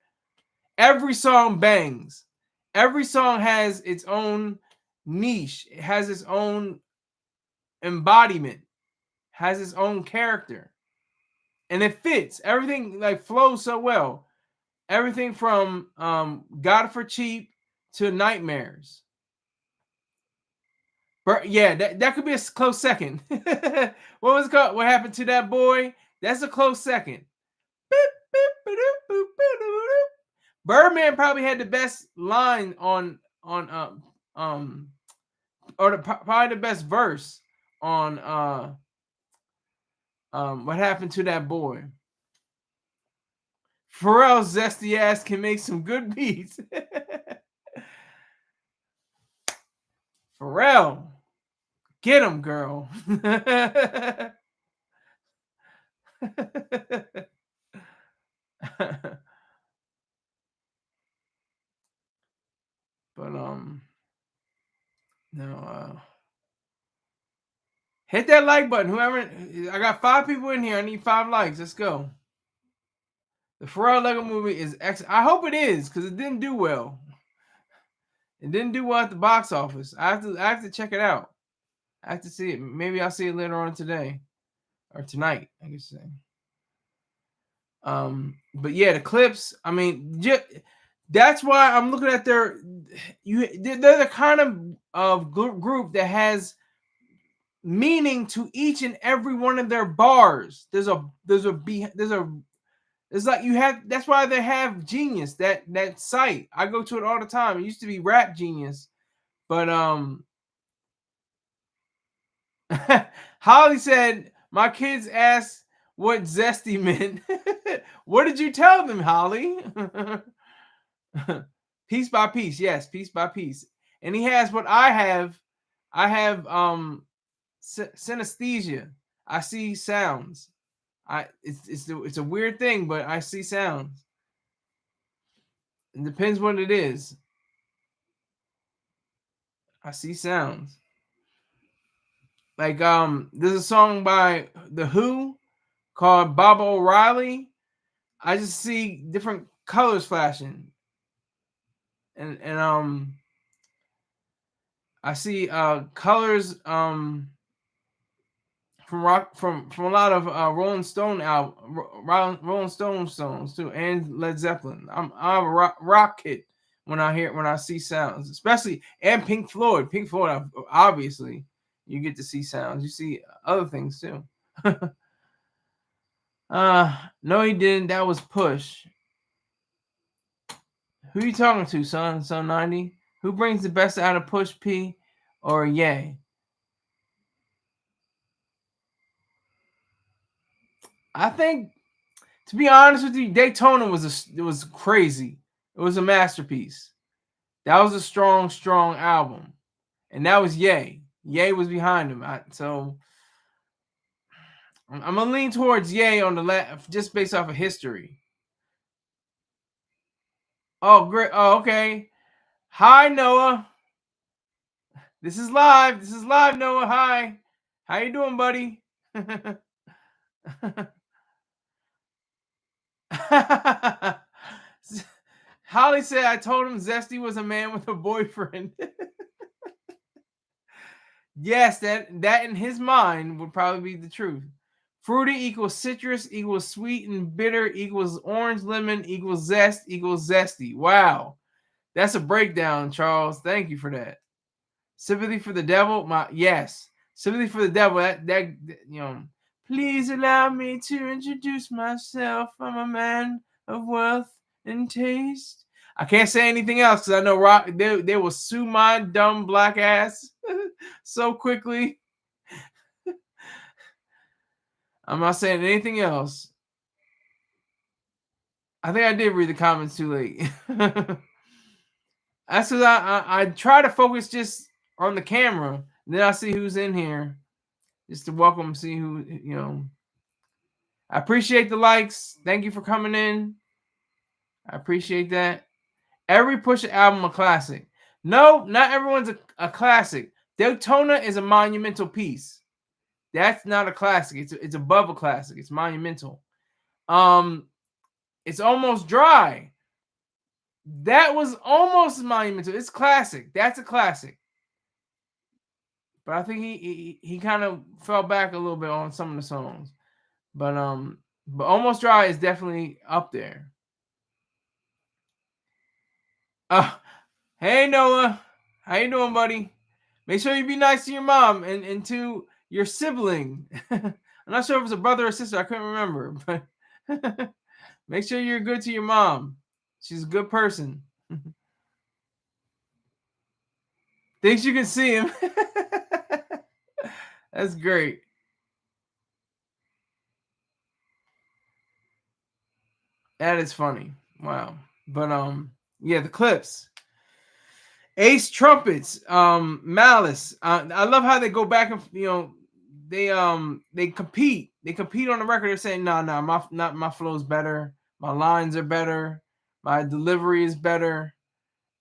Every song bangs. Every song has its own niche. It has its own embodiment. Has its own character. And it fits. Everything like flows so well. Everything from Got It for Cheap to Nightmares. But yeah, that could be a close second. What was it called? What happened to that boy? That's a close second. Birdman probably had the best line on or probably the best verse on what happened to that boy. Pharrell's zesty ass can make some good beats. Pharrell, get him, girl. But no, hit that like button. Whoever, I got 5 people in here. I need 5 likes. Let's go. The Pharrell Lego movie is excellent. I hope it is because it didn't do well. It didn't do well at the box office. I have to check it out. I have to see it. Maybe I'll see it later on today or tonight. I guess say. But yeah, the Clipse. I mean, that's why I'm looking at they're the kind of group that has meaning to each and every one of their bars. It's like you have. That's why they have Genius. That site. I go to it all the time. It used to be Rap Genius, but Holly said my kids asked what zesty meant. What did you tell them, Holly? Piece by piece, yes, piece by piece. And he has what I have. I have synesthesia. I see sounds. It's a weird thing, but I see sounds. It depends what it is. I see sounds. Like there's a song by The Who called Bob O'Reilly. I just see different colors flashing. And I see colors from a lot of Rolling Stone Rolling Stone songs too, and Led Zeppelin. I'm a rock kid when I see sounds, especially and Pink Floyd. Pink Floyd, obviously, you get to see sounds. You see other things too. No, he didn't. That was Push. Who you talking to, son? Son 90. Who brings the best out of Push P or Ye? I think, to be honest with you, Daytona was crazy. It was a masterpiece. That was a strong album, and that was Ye. Ye was behind him. So I'm gonna lean towards Ye on the left, just based off of history. Oh, great. Oh, okay. Hi, Noah. This is live. Noah. Hi. How you doing, buddy? Holly said, I told him Zesty was a man with a boyfriend. Yes, that in his mind would probably be the truth. Fruity equals citrus equals sweet and bitter equals orange lemon equals zest equals zesty. Wow. That's a breakdown, Charles. Thank you for that. Sympathy for the devil? Yes. Sympathy for the devil. That you know. Please allow me to introduce myself. I'm a man of wealth and taste. I can't say anything else because I know Rock they will sue my dumb black ass so quickly. I'm not saying anything else. I think I did read the comments too late. That's because I try to focus just on the camera. Then I see who's in here. Just to welcome, see who, I appreciate the likes. Thank you for coming in. I appreciate that. Every Pusha album a classic. No, not everyone's a classic. Daytona is a monumental piece. That's not a classic. It's above a classic. It's monumental. It's almost dry. That was almost monumental. It's classic. That's a classic. But I think he kind of fell back a little bit on some of the songs. But Almost Dry is definitely up there. Uh Hey Noah. How you doing, buddy? Make sure you be nice to your mom and to your sibling. I'm not sure if it was a brother or sister. I couldn't remember, but make sure you're good to your mom. She's a good person. Thinks you can see him. That's great. That is funny. Wow. But yeah, the Clipse. Ace Trumpets, Malice. I love how they go back and they compete. They compete on the record. They're saying, no, my flow's better. My lines are better. My delivery is better.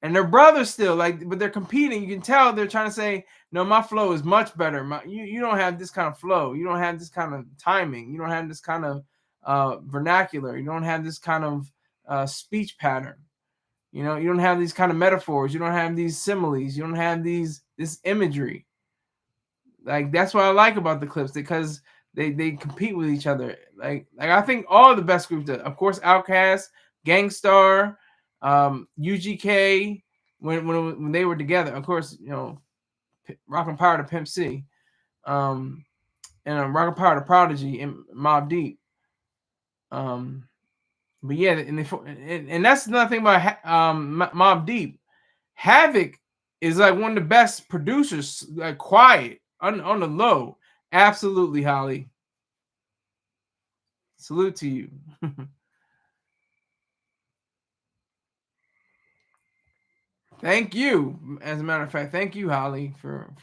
And they're brothers still, like, but they're competing. You can tell they're trying to say, no, my flow is much better. You don't have this kind of flow. You don't have this kind of timing. You don't have this kind of vernacular. You don't have this kind of speech pattern. You know, you don't have these kind of metaphors. You don't have these similes. You don't have this imagery. Like, that's what I like about the Clipse, because they compete with each other. Like I think all the best groups, of course, Outkast, Gangstar, UGK, when they were together. Of course, Rockin' Power to Pimp C, and Rockin' Power to Prodigy and Mobb Deep. But yeah, and that's another thing about Mobb Deep. Havoc is like one of the best producers, like quiet on the low. Absolutely, Holly. Salute to you. Thank you. As a matter of fact, thank you, Holly, for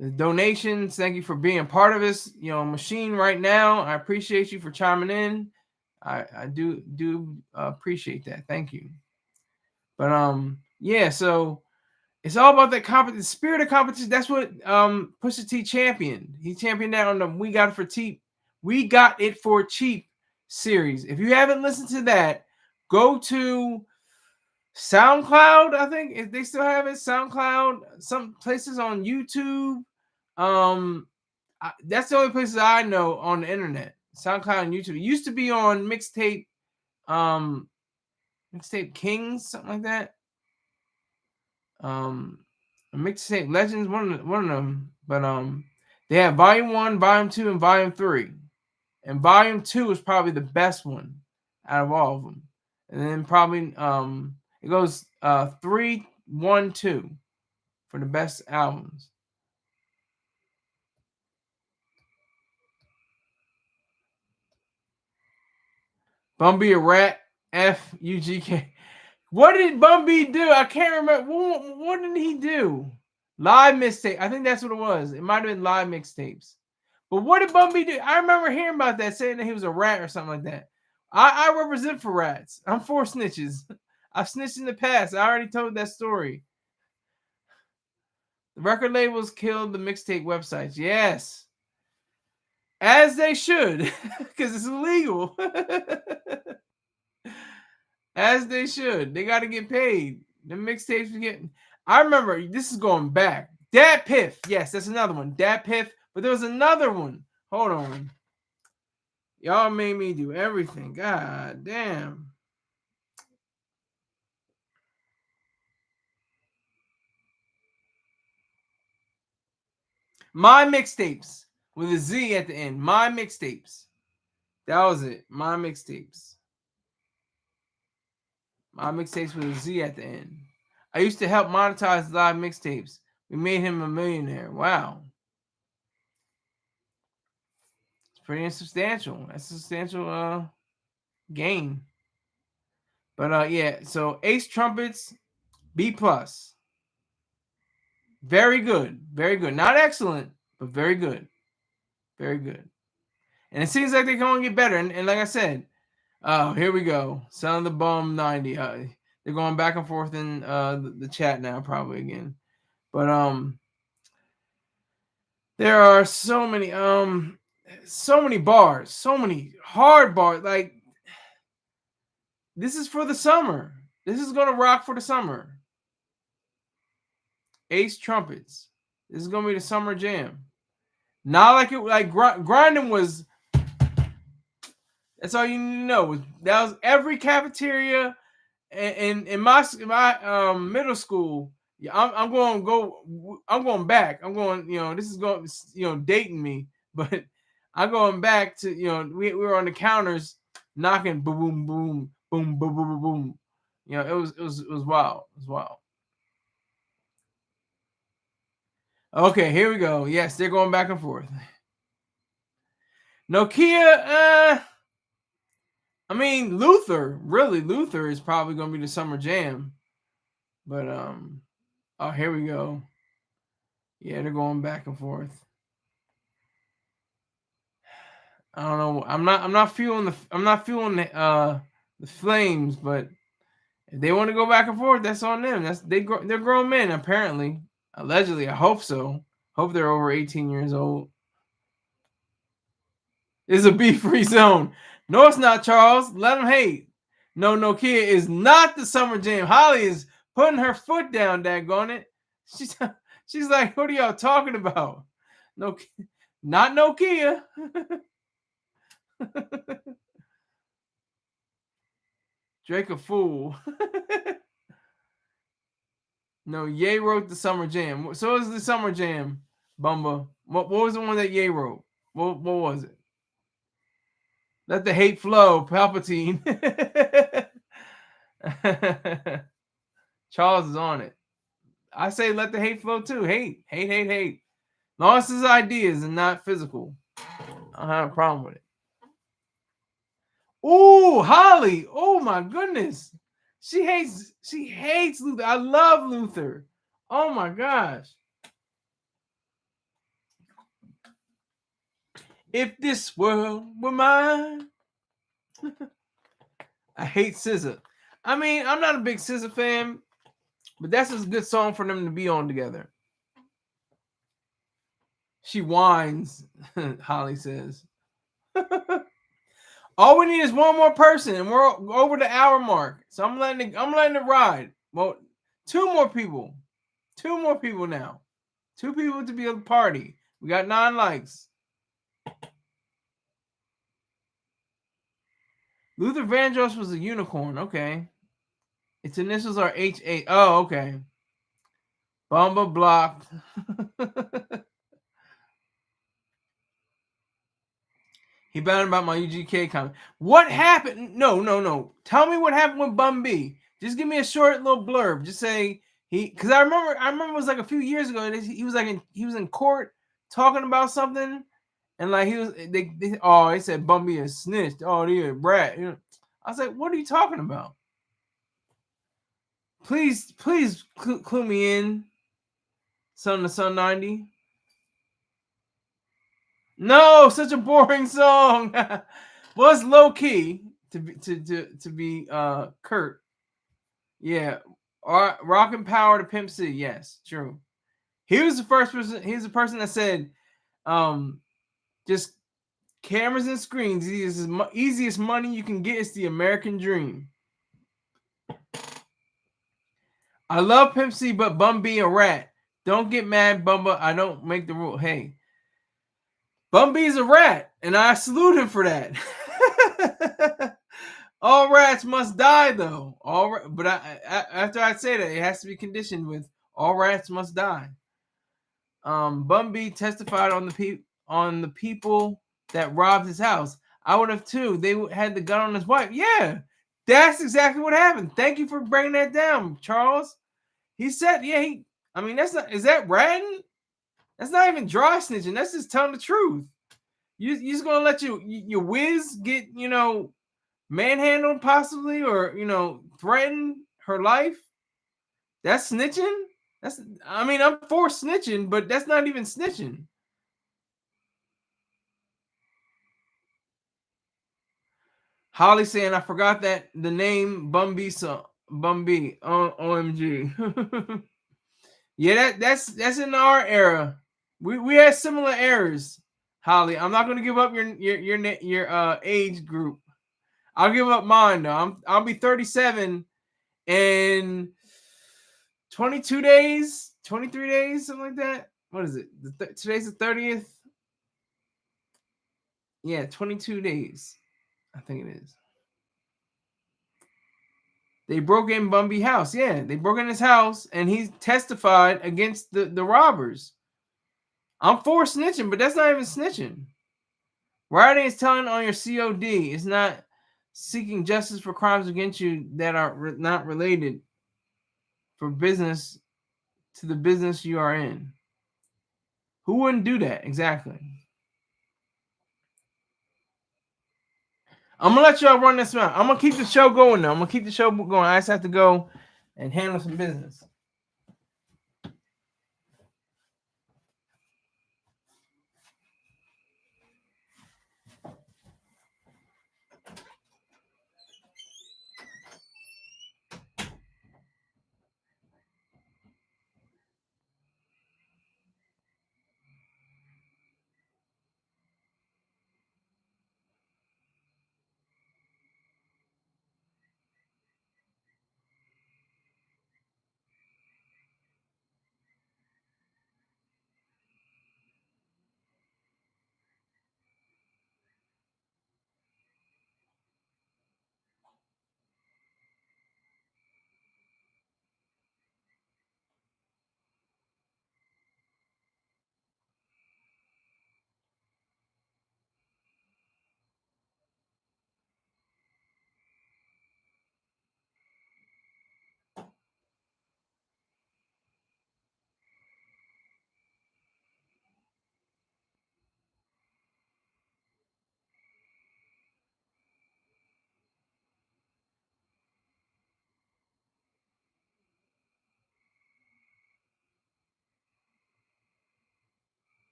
the donations. Thank you for being part of this, machine right now. I appreciate you for chiming in. I do appreciate that. Thank you. But yeah, so it's all about that the spirit of competition. That's what Pusha T championed. He championed that on the We Got It for Cheap series. If you haven't listened to that, go to SoundCloud. I think if they still have it, SoundCloud, some places on YouTube. That's the only places I know on the internet. SoundCloud and YouTube. It used to be on um, mixtape Kings, something like that. Mixtape Legends, one of them. But they have Volume 1, Volume 2, and Volume 3. And Volume 2 is probably the best one out of all of them. And then probably it goes 3, 1, 2 for the best albums. Bumby a rat, FUGK. What did Bumby do? I can't remember. What did he do? Live mixtape. I think that's what it was. It might have been live mixtapes. But what did Bumby do? I remember hearing about that, saying that he was a rat or something like that. I represent for rats. I'm for snitches. I've snitched in the past. I already told that story. The record labels killed the mixtape websites. Yes. As they should, because it's illegal. As they should. They got to get paid. The mixtapes are getting. I remember, this is going back. Dat Piff. Yes, that's another one. Dat Piff. But there was another one. Hold on. Y'all made me do everything. God damn. My Mixtapes with a Z at the end. My Mixtapes. That was it. My Mixtapes. My Mixtapes with a Z at the end. I used to help monetize live mixtapes. We made him a millionaire. Wow. It's pretty substantial. That's a substantial gain. But yeah, so Ace Trumpets, B plus. Very good. Very good. Not excellent, but very good. Very good. And it seems like they can only get better. And like I said, here we go. Son of the Bum 90. They're going back and forth in the chat now, probably again. But there are so many bars, so many hard bars. Like, this is for the summer. This is gonna rock for the summer. Ace Trumpets. This is gonna be the summer jam. Not like it like grinding was. That's all you need to know. That was every cafeteria in my middle school. Yeah, I'm going back. I'm going. This is going. Dating me, but I'm going back to. We were on the counters knocking boom boom boom boom boom boom boom. It was wild. It was wild. Okay, here we go. Yes, they're going back and forth. Nokia, I mean Luther is probably gonna be the summer jam. But oh, here we go. Yeah, they're going back and forth. I don't know. I'm not feeling the flames, but if they want to go back and forth, that's on them. They're grown men apparently. Allegedly, I hope so. Hope they're over 18 years old. It's a beef-free zone. No, it's not, Charles. Let them hate. No, Nokia is not the summer jam. Holly is putting her foot down, daggone it. She's like, what are y'all talking about? No, not Nokia. Drake a fool. No, Ye wrote the summer jam. So is the summer jam, Bumba. What was the one that Ye wrote? What was it? Let the hate flow, Palpatine. Charles is on it. I say let the hate flow too. Hate. Long as it's ideas and not physical, I don't have a problem with it. Ooh, Holly. Oh my goodness. She hates Luther. I love Luther. Oh my gosh. If this world were mine. I hate SZA. I mean, I'm not a big SZA fan, but that's a good song for them to be on together. She whines, Holly says. All we need is one more person, and we're over the hour mark. So I'm letting it ride. Well, two more people now. 2 people to be at the party. We got 9 likes. Luther Vandross was a unicorn. Okay. Its initials are H8. Oh, okay. Bumba blocked. He bound about my UGK comment. What happened? No. Tell me what happened with Bum B. Just give me a short little blurb. Just say because I remember it was like a few years ago. He was in court talking about something, and like they said Bum B is snitched. Oh, they a brat. I was like, what are you talking about? Please clue me in. Son to Son 90. No, such a boring song. Well, it's low key to be Kurt. Yeah. Rock and Power to Pimp C. Yes, true. He was the first person. He's the person that said, just cameras and screens. Easiest money you can get is the American dream. I love Pimp C, but Bum B a rat. Don't get mad, Bumba. I don't make the rule. Hey, Bum B's a rat, and I salute him for that. All rats must die, though. But after I say that, it has to be conditioned with all rats must die. Bum B testified on the people that robbed his house. I would have too. They had the gun on his wife. Yeah, that's exactly what happened. Thank you for breaking that down, Charles. He said, yeah, that's not, is that ratting? That's not even dry snitching. That's just telling the truth. You just gonna let your whiz get, manhandled possibly, or, threaten her life? That's snitching? I'm for snitching, but that's not even snitching. Holly saying, I forgot that the name Bumby song. Bumby. OMG. Yeah, that's in our era. We had similar eras, Holly. I'm not gonna give up your age group. I'll give up mine though. I'll be 37 in 22 days, 23 days, something like that. What is it? Today's the 30th. Yeah, 22 days. I think it is. They broke in Bumby house. Yeah, they broke in his house and he testified against the robbers. I'm for snitching, but that's not even snitching. Writing is telling on your COD. It's not seeking justice for crimes against you that are not related for business to the business you are in. Who wouldn't do that? Exactly. I'm gonna let y'all run this around. I'm gonna keep the show going now. I'm gonna keep the show going. I just have to go and handle some business.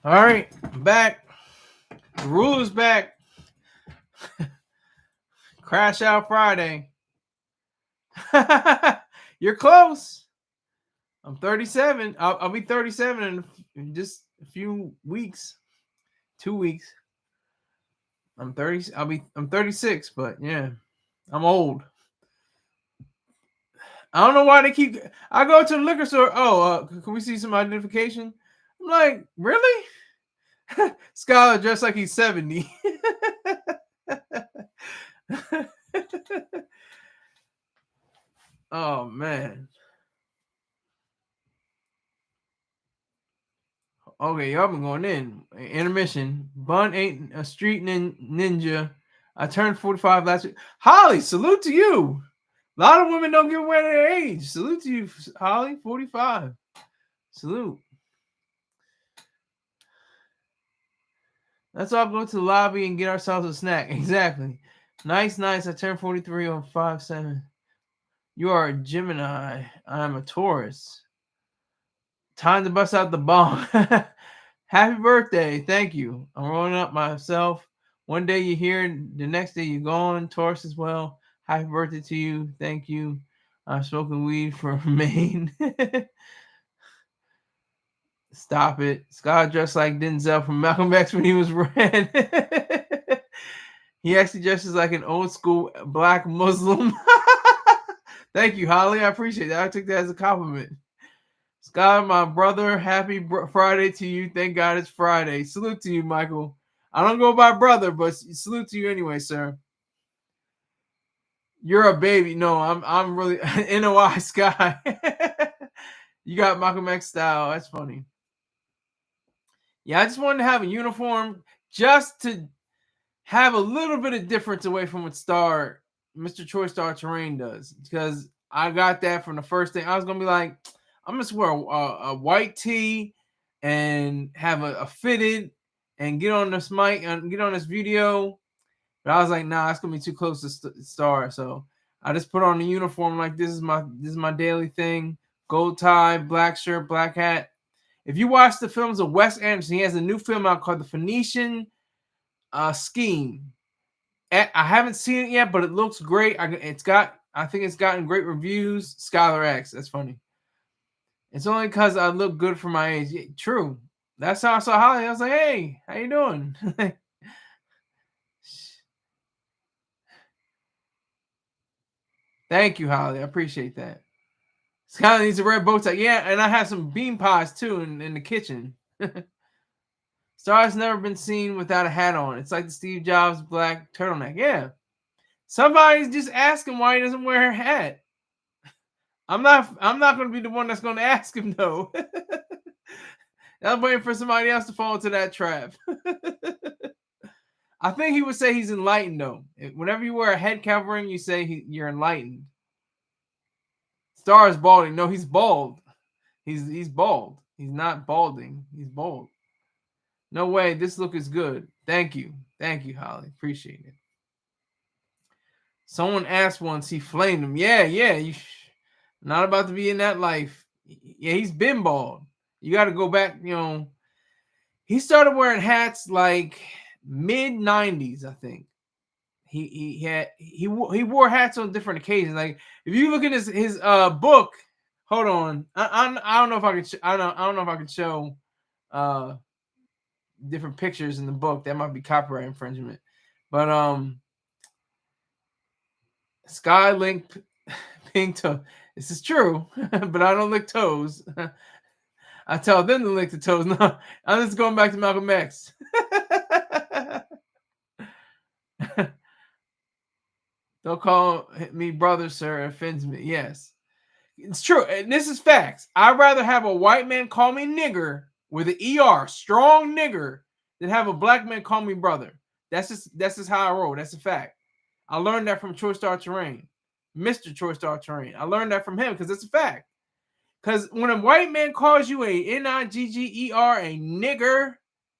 All right, I'm back. The ruler's back. Crash out Friday. You're close. I'm 37. I'll be 37 in just a few weeks. 2 weeks. I'm 30. I'm 36, but yeah, I'm old. I don't know why they keep. I go to the liquor store. Oh, can we see some identification? I'm like, really? Skylar dressed like he's 70. Oh man. Okay, y'all been going in. Intermission. Bun ain't a street ninja. I turned 45 last week. Holly, salute to you. A lot of women don't give away their age. Salute to you, Holly. 45. Salute. Let's all go to the lobby and get ourselves a snack. Exactly. Nice. I turned 43 on 5/7. You are a Gemini. I am a Taurus. Time to bust out the bomb. Happy birthday. Thank you. I'm rolling up myself. One day you're here, the next day you're gone. Taurus as well. Happy birthday to you. Thank you. I'm smoking weed from Maine. Stop it. Scott dressed like Denzel from Malcolm X when he was red. He actually dresses like an old school black Muslim. Thank you, Holly. I appreciate that. I took that as a compliment. Scott, my brother, happy Friday to you. Thank God it's Friday. Salute to you, Michael. I don't go by brother, but salute to you anyway, sir. You're a baby. No, I'm really NOI Sky. You got Malcolm X style. That's funny. Yeah, I just wanted to have a uniform just to have a little bit of difference away from what Mr. Troy Star Terrain does. Because I got that from the first thing. I was gonna be like, I'm gonna wear a white tee and have a fitted and get on this mic and get on this video. But I was like, nah, it's gonna be too close to Star. So I just put on the uniform like this is my daily thing. Gold tie, black shirt, black hat. If you watch the films of Wes Anderson, he has a new film out called The Phoenician Scheme. I haven't seen it yet, but it looks great. I think it's gotten great reviews. Scholar X, that's funny. It's only because I look good for my age. Yeah, true. That's how I saw Holly. I was like, hey, how you doing? Thank you, Holly. I appreciate that. Skylar needs a red bow tie. Yeah, and I have some bean pies too in the kitchen. Star has never been seen without a hat on. It's like the Steve Jobs black turtleneck. Yeah. Somebody's just asking why he doesn't wear a hat. I'm not gonna be the one that's gonna ask him though. I'm waiting for somebody else to fall into that trap. I think he would say he's enlightened though. Whenever you wear a head covering, you say you're enlightened. Star is balding. No, he's bald. He's bald. He's not balding. He's bald. No way. This look is good. Thank you. Thank you, Holly. Appreciate it. Someone asked once, he flamed him. Yeah. Not about to be in that life. Yeah, he's been bald. You got to go back, He started wearing hats like mid 90s, I think. He wore hats on different occasions. Like if you look at his book, hold on. I don't know if I can I don't know if I can show different pictures in the book. That might be copyright infringement. But Skylink pink toe. This is true, but I don't lick toes. I tell them to lick the toes. No, I'm just going back to Malcolm X. Don't call me brother, sir. It offends me. Yes. It's true. And this is facts. I'd rather have a white man call me nigger with an ER, strong nigger, than have a black man call me brother. That's just how I roll. That's a fact. I learned that from Troy Star Terrain, Mr. Troy Star Terrain. I learned that from him because it's a fact. Because when a white man calls you a Nigger, a nigger,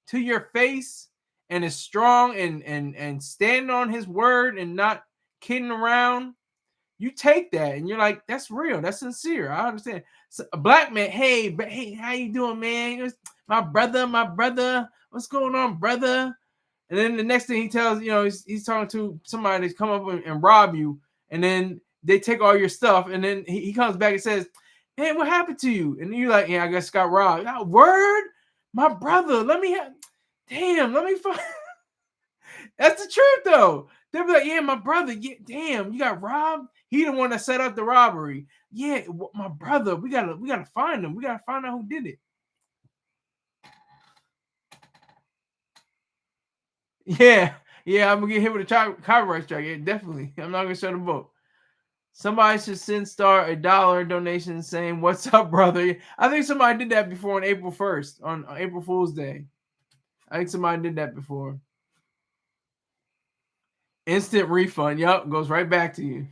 to your face, and is strong and standing on his word and not kidding around, you take that and you're like, that's real, that's sincere. I understand. So a black man, hey, how you doing, man? My brother, what's going on, brother? And then the next thing he tells, he's talking to somebody that's come up and rob you, and then they take all your stuff, and then he comes back and says, hey, what happened to you? And you're like, yeah, I guess got robbed. Oh, word? My brother, let me find. That's the truth, though. They'll be like, yeah, my brother, yeah, damn, you got robbed? He the one that set up the robbery. Yeah, my brother, we gotta find him. We gotta find out who did it. Yeah, I'm gonna get hit with a copyright strike. Yeah, definitely. I'm not gonna show the book. Somebody should send Star $1 donation saying, what's up, brother? I think somebody did that before on April 1st, on April Fool's Day. I think somebody did that before. Instant refund. Yup, goes right back to you.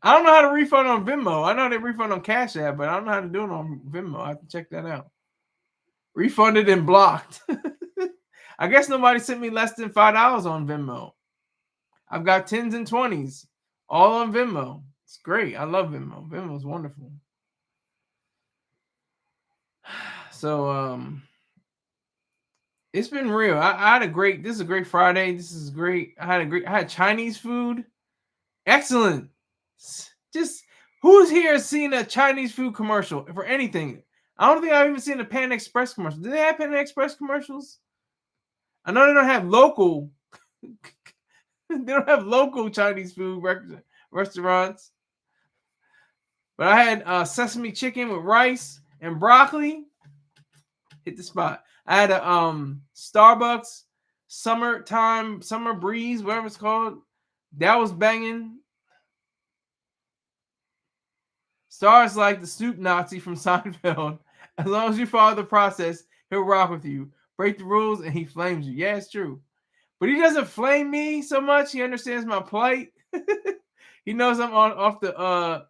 I don't know how to refund on Venmo. I know they refund on Cash App, but I don't know how to do it on Venmo. I have to check that out. Refunded and blocked. I guess nobody sent me less than $5 on Venmo. I've got 10s and 20s all on Venmo. It's great. I love Venmo. Venmo is wonderful. So it's been real. I had this is a great Friday. This is great. I had Chinese food. Excellent. Just who's here seen a Chinese food commercial for anything? I don't think I've even seen a Panda Express commercial. Do they have Panda Express commercials? I know they don't have local. They don't have local Chinese food restaurants. But I had sesame chicken with rice and broccoli. Hit the spot. I had a Starbucks summer breeze, whatever it's called, That was banging. Stars like the soup Nazi from Seinfeld. As long as you follow the process, he'll rock with you. Break the rules and he flames you. Yeah, it's true. But he doesn't flame me so much. He understands my plight. He knows I'm on off the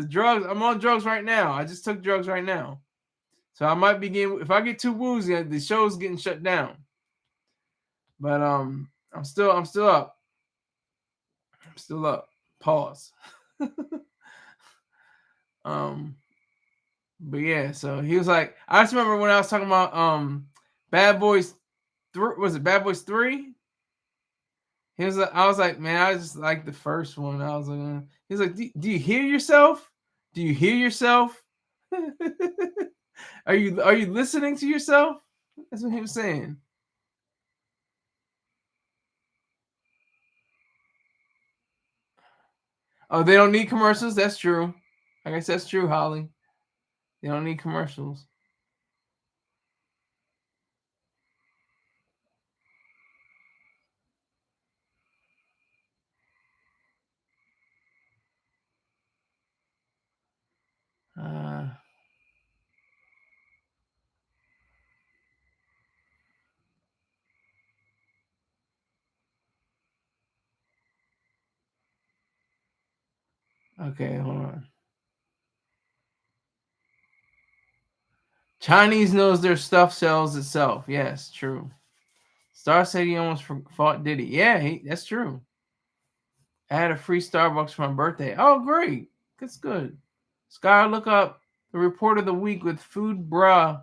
drugs. I'm on drugs right now. I just took drugs right now. So I might be getting, if I get too woozy, the show's getting shut down. But I'm still up. I'm still up. Pause. But yeah, so he was like, I just remember when I was talking about Bad Boys 3, was it Bad Boys 3? He was like, I was like, man, I just like the first one. I was like, he was like, do you hear yourself? Do you hear yourself? Are you listening to yourself? That's what he was saying. Oh, they don't need commercials? That's true. I guess that's true, Holly. They don't need commercials. Uh, okay, hold on. Chinese knows their stuff sells itself. Yes, true. Star said he almost fought Diddy. Yeah, that's true. I had a free Starbucks for my birthday. Oh, great. That's good. Sky, look up the report of the week with Food Bruh.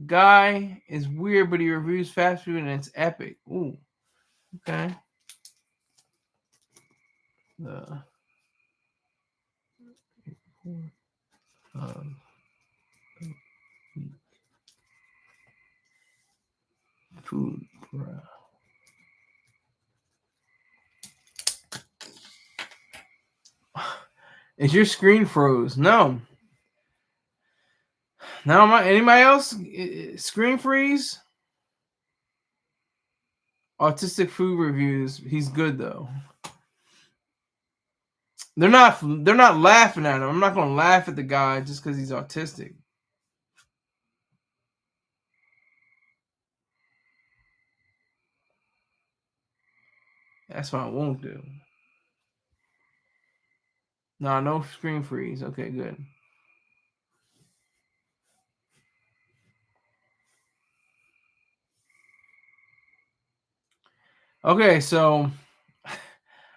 Guy is weird, but he reviews fast food and it's epic. Ooh, okay. The Food Bruh. Is your screen froze? No. No, anybody else? Screen freeze? Autistic food reviews. He's good though. They're not laughing at him. I'm not gonna laugh at the guy just because he's autistic. That's what I won't do. No screen freeze. Okay, good. Okay, so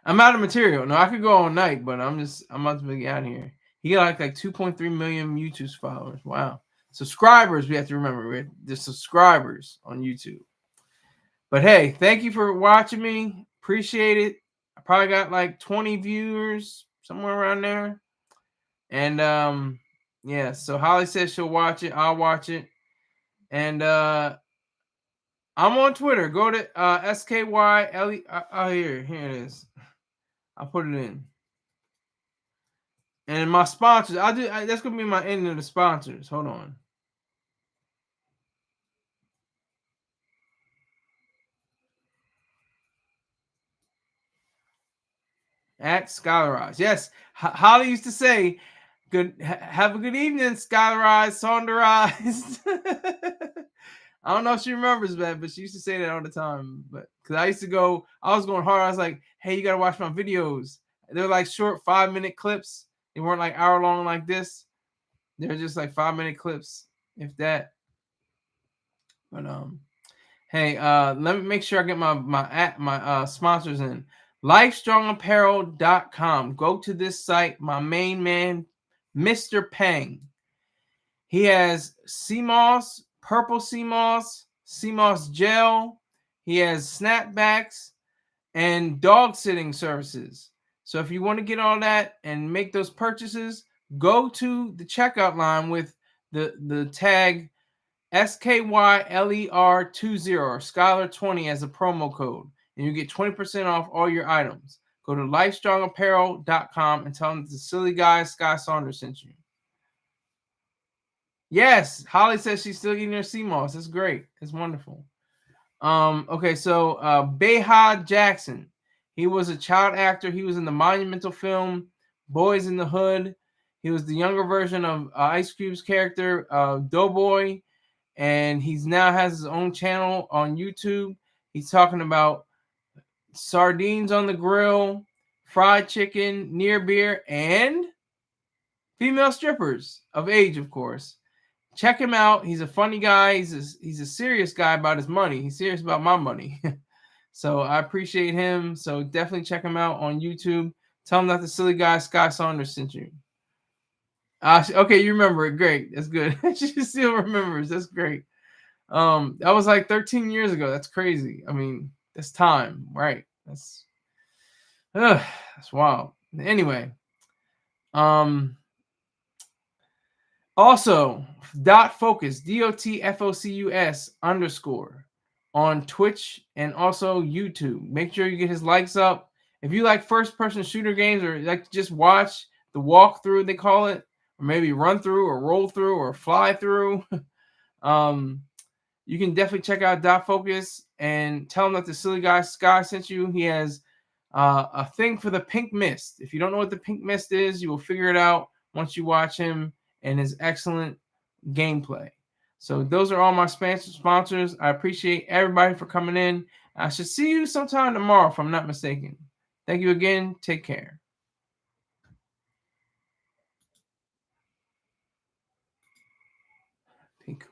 I'm out of material. No, I could go all night, but I'm about to get out of here. He got like 2.3 million YouTube followers. Wow. Subscribers, we have to remember. The subscribers on YouTube. But hey, thank you for watching me. Appreciate it. I probably got like 20 viewers, somewhere around there. And yeah, so Holly says she'll watch it. I'll watch it. And I'm on Twitter. Go to SKYLE. Oh, here it is. I'll put it in. And my sponsors, that's gonna be my end of the sponsors. Hold on. At Scholarized. Yes, Holly used to say, "Good, have a good evening, Scholarized, Saunderized." I don't know if she remembers that, but she used to say that all the time. But because I was going hard. I was like, "Hey, you gotta watch my videos." They're like short 5-minute clips. They weren't like hour long like this. They're just like 5-minute clips, if that. But hey, let me make sure I get my sponsors in. LifeStrongApparel.com. Go to this site. My main man, Mr. Peng. He has CMOS, purple CMOS, CMOS gel. He has snapbacks and dog sitting services. So if you want to get all that and make those purchases, go to the checkout line with the tag SKYLER20 or Scholar20 as a promo code, and you get 20% off all your items. Go to lifestrongapparel.com and tell them the silly guy Sky Saunders sent you. Yes, Holly says she's still eating her sea moss. That's great. It's wonderful. Okay, so Beha Jackson. He was a child actor. He was in the monumental film Boys in the Hood. He was the younger version of Ice Cube's character, Doughboy, and he's now has his own channel on YouTube. He's talking about sardines on the grill, fried chicken, near beer, and female strippers of age, of course. Check him out. He's a funny guy. He's a serious guy about his money. He's serious about my money. So I appreciate him. So definitely check him out on YouTube. Tell him that the silly guy Sky Saunders sent you. Okay, you remember it. Great. That's good. She still remembers. That's great. That was like 13 years ago. That's crazy. I mean, that's time, right? That's wild. Anyway, also .focus DOTFOCUS _ on Twitch and also YouTube. Make sure you get his likes up. If you like first-person shooter games or like to just watch the walkthrough, they call it, or maybe run through or roll through or fly through, you can definitely check out .focus and tell him that the silly guy Sky sent you. He has a thing for the pink mist. If you don't know what the pink mist is, you will figure it out once you watch him and his excellent gameplay. So those are all my sponsors. I appreciate everybody for coming in. I should see you sometime tomorrow, if I'm not mistaken. Thank you again. Take care.